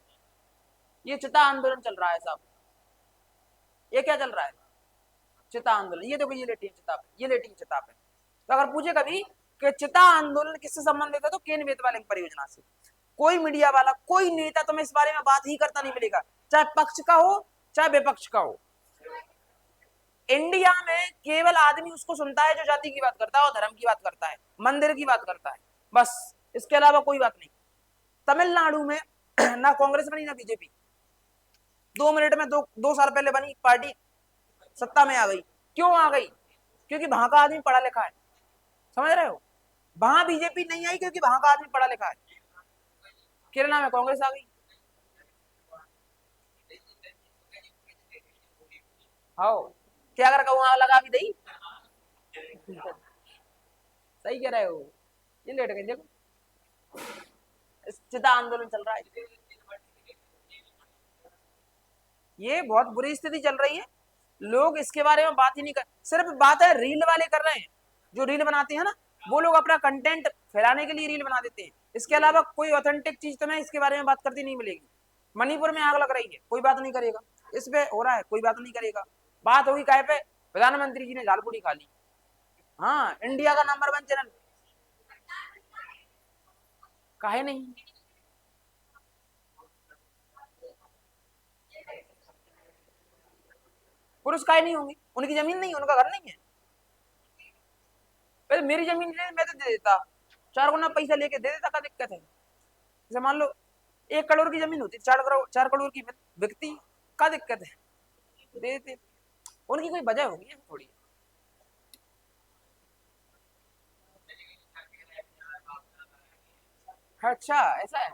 ये चिता आंदोलन चल रहा है साहब, ये क्या चल रहा है? चिता आंदोलन। ये देखो ये लेटी है चिता पे, ये लेटी है चिता पे। तो अगर पूछे कभी कि चिता आंदोलन किससे संबंधित है, तो केन बेतवा लिंक परियोजना से। कोई मीडिया वाला, कोई नेता तुम्हें इस बारे में बात ही करता नहीं मिलेगा, चाहे पक्ष का हो चाहे विपक्ष का हो। इंडिया में केवल आदमी उसको सुनता है जो जाति की बात करता है और धर्म की बात करता है, मंदिर की बात करता है, बस, इसके अलावा कोई बात नहीं। तमिलनाडु में ना कांग्रेस बनी ना बीजेपी, 2 मिनट में, 2 साल पहले बनी पार्टी सत्ता में आ गई। क्यों आ गई? क्योंकि वहां का आदमी पढ़ा लिखा है। समझ रहे हो? वहां बीजेपी नहीं आई क्योंकि वहां का आदमी पढ़ा लिखा है। केरला में कांग्रेस आ गई। हाँ, क्या कर वहां लगा भी दई। सही कह रहे हो। ये लेट गए देखो, चिता आंदोलन चल रहा है। ये बहुत बुरी स्थिति चल रही है। लोग इसके बारे में बात ही नहीं कर, सिर्फ बात है रील वाले कर रहे हैं। जो रील बनाते हैं ना, वो लोग अपना कंटेंट फैलाने के लिए रील बना देते हैं। इसके अलावा कोई ऑथेंटिक चीज तुम्हें इसके बारे में बात करती नहीं मिलेगी। मणिपुर में आग लग रही है, कोई बात नहीं करेगा। इस पे हो रहा है, कोई बात नहीं करेगा। बात होगी काय पे? प्रधानमंत्री जी ने झालपुड़ी खा ली। हाँ, इंडिया का नंबर 1 चैनल। काहे नहीं? पुरुष काहे नहीं होंगे? उनकी जमीन नहीं है, उनका घर नहीं है? पहले मेरी जमीन ले, मैं तो दे देता, 4 गुना पैसा लेके दे देता। क्या दिक्कत है? जैसे मान लो 1 करोड़ की जमीन होती, 4 करोड़ की बिकती। क्या दिक्कत है? दे देते। उनकी कोई वजह होगी थोड़ी। अच्छा, ऐसा है।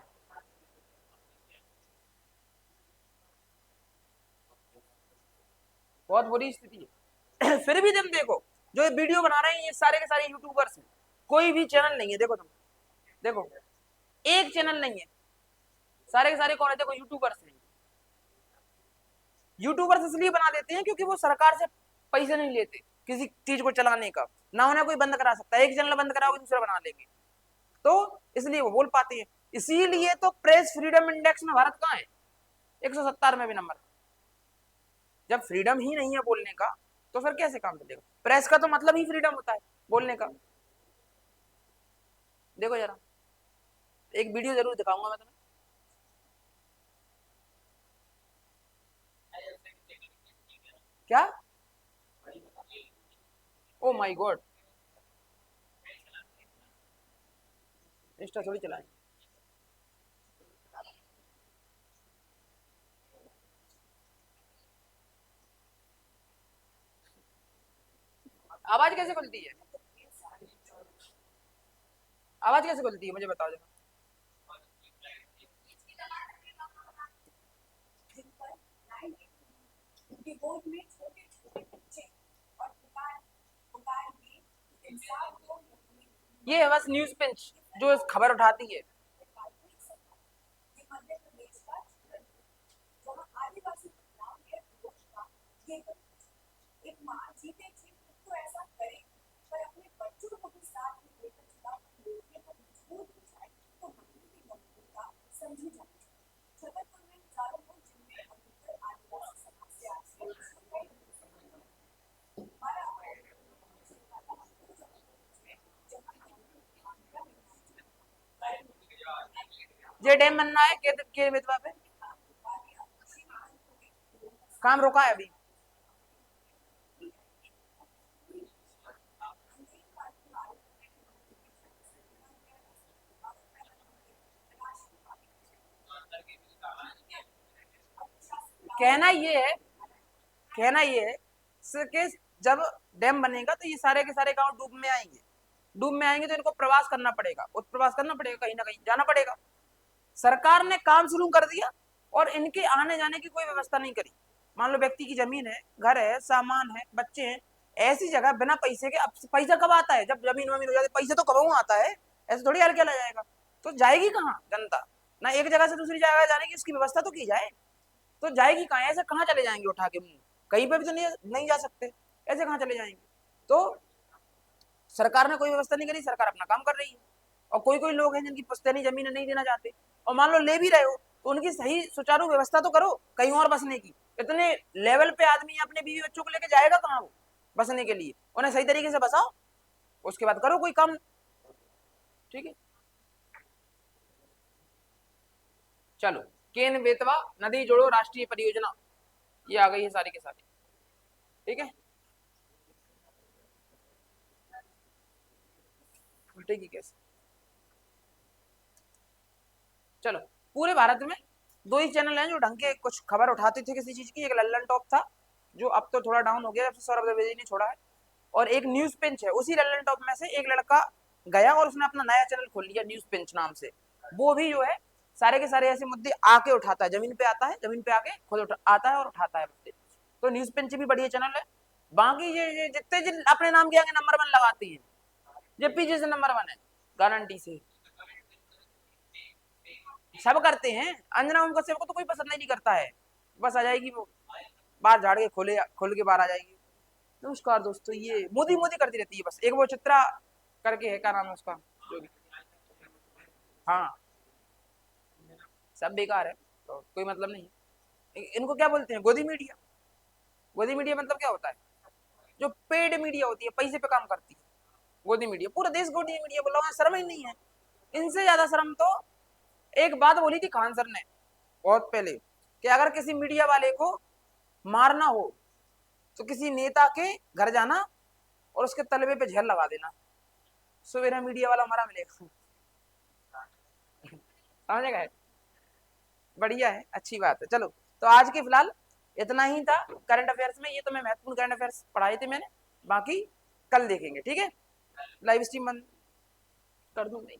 बहुत बुरी स्थिति है। फिर भी तुम देखो, जो ये वीडियो बना रहे हैं ये सारे के सारे यूट्यूबर्स हैं। कोई भी चैनल नहीं है, देखो तुम, देखो एक चैनल नहीं है। सारे के सारे कौन है? देखो यूट्यूबर्स हैं। यूट्यूबर्स इसलिए बना देते हैं क्योंकि वो सरकार से पैसे नहीं लेते किसी चीज को चलाने का। ना उन्हें कोई बंद करा सकता है, एक चैनल बंद कराओगे दूसरा बना लेंगे, तो इसलिए वो बोल पाते हैं। इसीलिए तो प्रेस फ्रीडम इंडेक्स में भारत कहाँ है? 170 में भी नंबर। जब फ्रीडम ही नहीं है बोलने का, तो फिर कैसे काम चलेगा? प्रेस का तो मतलब ही फ्रीडम होता है बोलने का। देखो जरा, एक वीडियो जरूर दिखाऊंगा मैं तुम्हें। क्या? ओ माय गॉड, इंस्टा थोड़ी चलाएं। आवाज कैसे खुलती है? आवाज कैसे खुलती है मुझे बताओ जरा। ये है बस न्यूज पिंच जो खबर उठाती है। जे डैम बनना है के बेतवा पे, काम रोका है अभी। कहना ये है, कहना ये है कि जब डैम बनेगा तो ये सारे के सारे गांव डूब में आएंगे। डूब में आएंगे तो इनको प्रवास करना पड़ेगा, उत्प्रवास करना पड़ेगा, कहीं ना कहीं जाना पड़ेगा। सरकार ने काम शुरू कर दिया और इनके आने जाने की कोई व्यवस्था नहीं करी। मान लो व्यक्ति की जमीन है, घर है, सामान है, बच्चे हैं, ऐसी जगह बिना पैसे के। अब पैसा कब आता है? जब जमीन वमीन हो जाती है, पैसे तो कब आता है, ऐसे थोड़ी हल्के ला जाएगा। तो जाएगी कहाँ जनता? ना एक जगह से दूसरी जगह जाने की इसकी व्यवस्था तो की जाए। तो जाएगी कहाँ? ऐसे कहाँ चले जाएंगे उठा के मुंह? कहीं पे भी तो नहीं जा सकते, ऐसे कहाँ चले जाएंगे? तो सरकार ने कोई व्यवस्था नहीं करी, सरकार अपना काम कर रही है। और कोई कोई लोग हैं जिनकी पुश्तैनी जमीन नहीं देना चाहते, और मान लो ले भी रहे हो तो उनकी सही सुचारू व्यवस्था तो करो कहीं और बसने की। इतने लेवल पे आदमी अपने बीवी बच्चों को लेके जाएगा कहाँ वो बसने के लिए? उन्हें सही तरीके से बसाओ, उसके बाद करो कोई काम। ठीक है, चलो। केन बेतवा नदी जोड़ो राष्ट्रीय परियोजना, ये आ गई है सारी के सारी। ठीक है, उल्टेगी कैसे? चलो, पूरे भारत में दो ही चैनल हैं जो ढंग के कुछ खबर उठाते थे किसी चीज की। एक लल्लन टॉप था जो अब तो थोड़ा डाउन हो गया जब से सौरभ द्विवेदी ने छोड़ा है, और एक न्यूज पिंच है। उसी लल्लन टॉप में से एक लड़का गया और उसने अपना नया चैनल खोल लिया न्यूज पिंच नाम से। वो भी जो है सारे के सारे ऐसे मुद्दे आके उठाता है, जमीन पे आता है, जमीन पे आके खुद आता है और उठाता है मुद्दे। तो न्यूज पिंच भी बढ़िया चैनल है। बाकी ये जितने जिन अपने नाम के आगे नंबर 1 लगाती है, ये पीछे से नंबर 1 है गारंटी से। सब करते हैं, अंजना उनका सेवक को तो कोई पसंद नहीं करता है। बस आ जाएगी वो, बाहर झाड़ के खोले खोल के बाहर आ जाएगी। नमस्कार दोस्तों, ये मोदी मोदी करती रहती है बस। एक वो चित्रा करके है, क्या नाम है उसका जो भी, हाँ सब बेकार है, तो कोई मतलब नहीं है। इनको क्या बोलते हैं, गोदी मीडिया। गोदी मीडिया मतलब क्या होता है, जो पेड मीडिया होती है, पैसे पे काम करती है, गोदी मीडिया। पूरा देश गोदी मीडिया बोला हुआ, शर्म ही नहीं है। इनसे ज्यादा शर्म तो एक बात बोली थी खान सर ने बहुत पहले, कि अगर किसी मीडिया वाले को मारना हो तो किसी नेता के घर जाना और उसके तलबे पे जहर लगा देना, सवेरा मीडिया वाला हमारा मिलेगा। समझ गए, बढ़िया है, अच्छी बात है। चलो, तो आज के फिलहाल इतना ही था करंट अफेयर्स में। ये तो मैं महत्वपूर्ण करंट अफेयर्स पढ़ाए थे मैंने, बाकी कल देखेंगे, ठीक है। लाइव स्ट्रीम बंद कर दूं नहीं?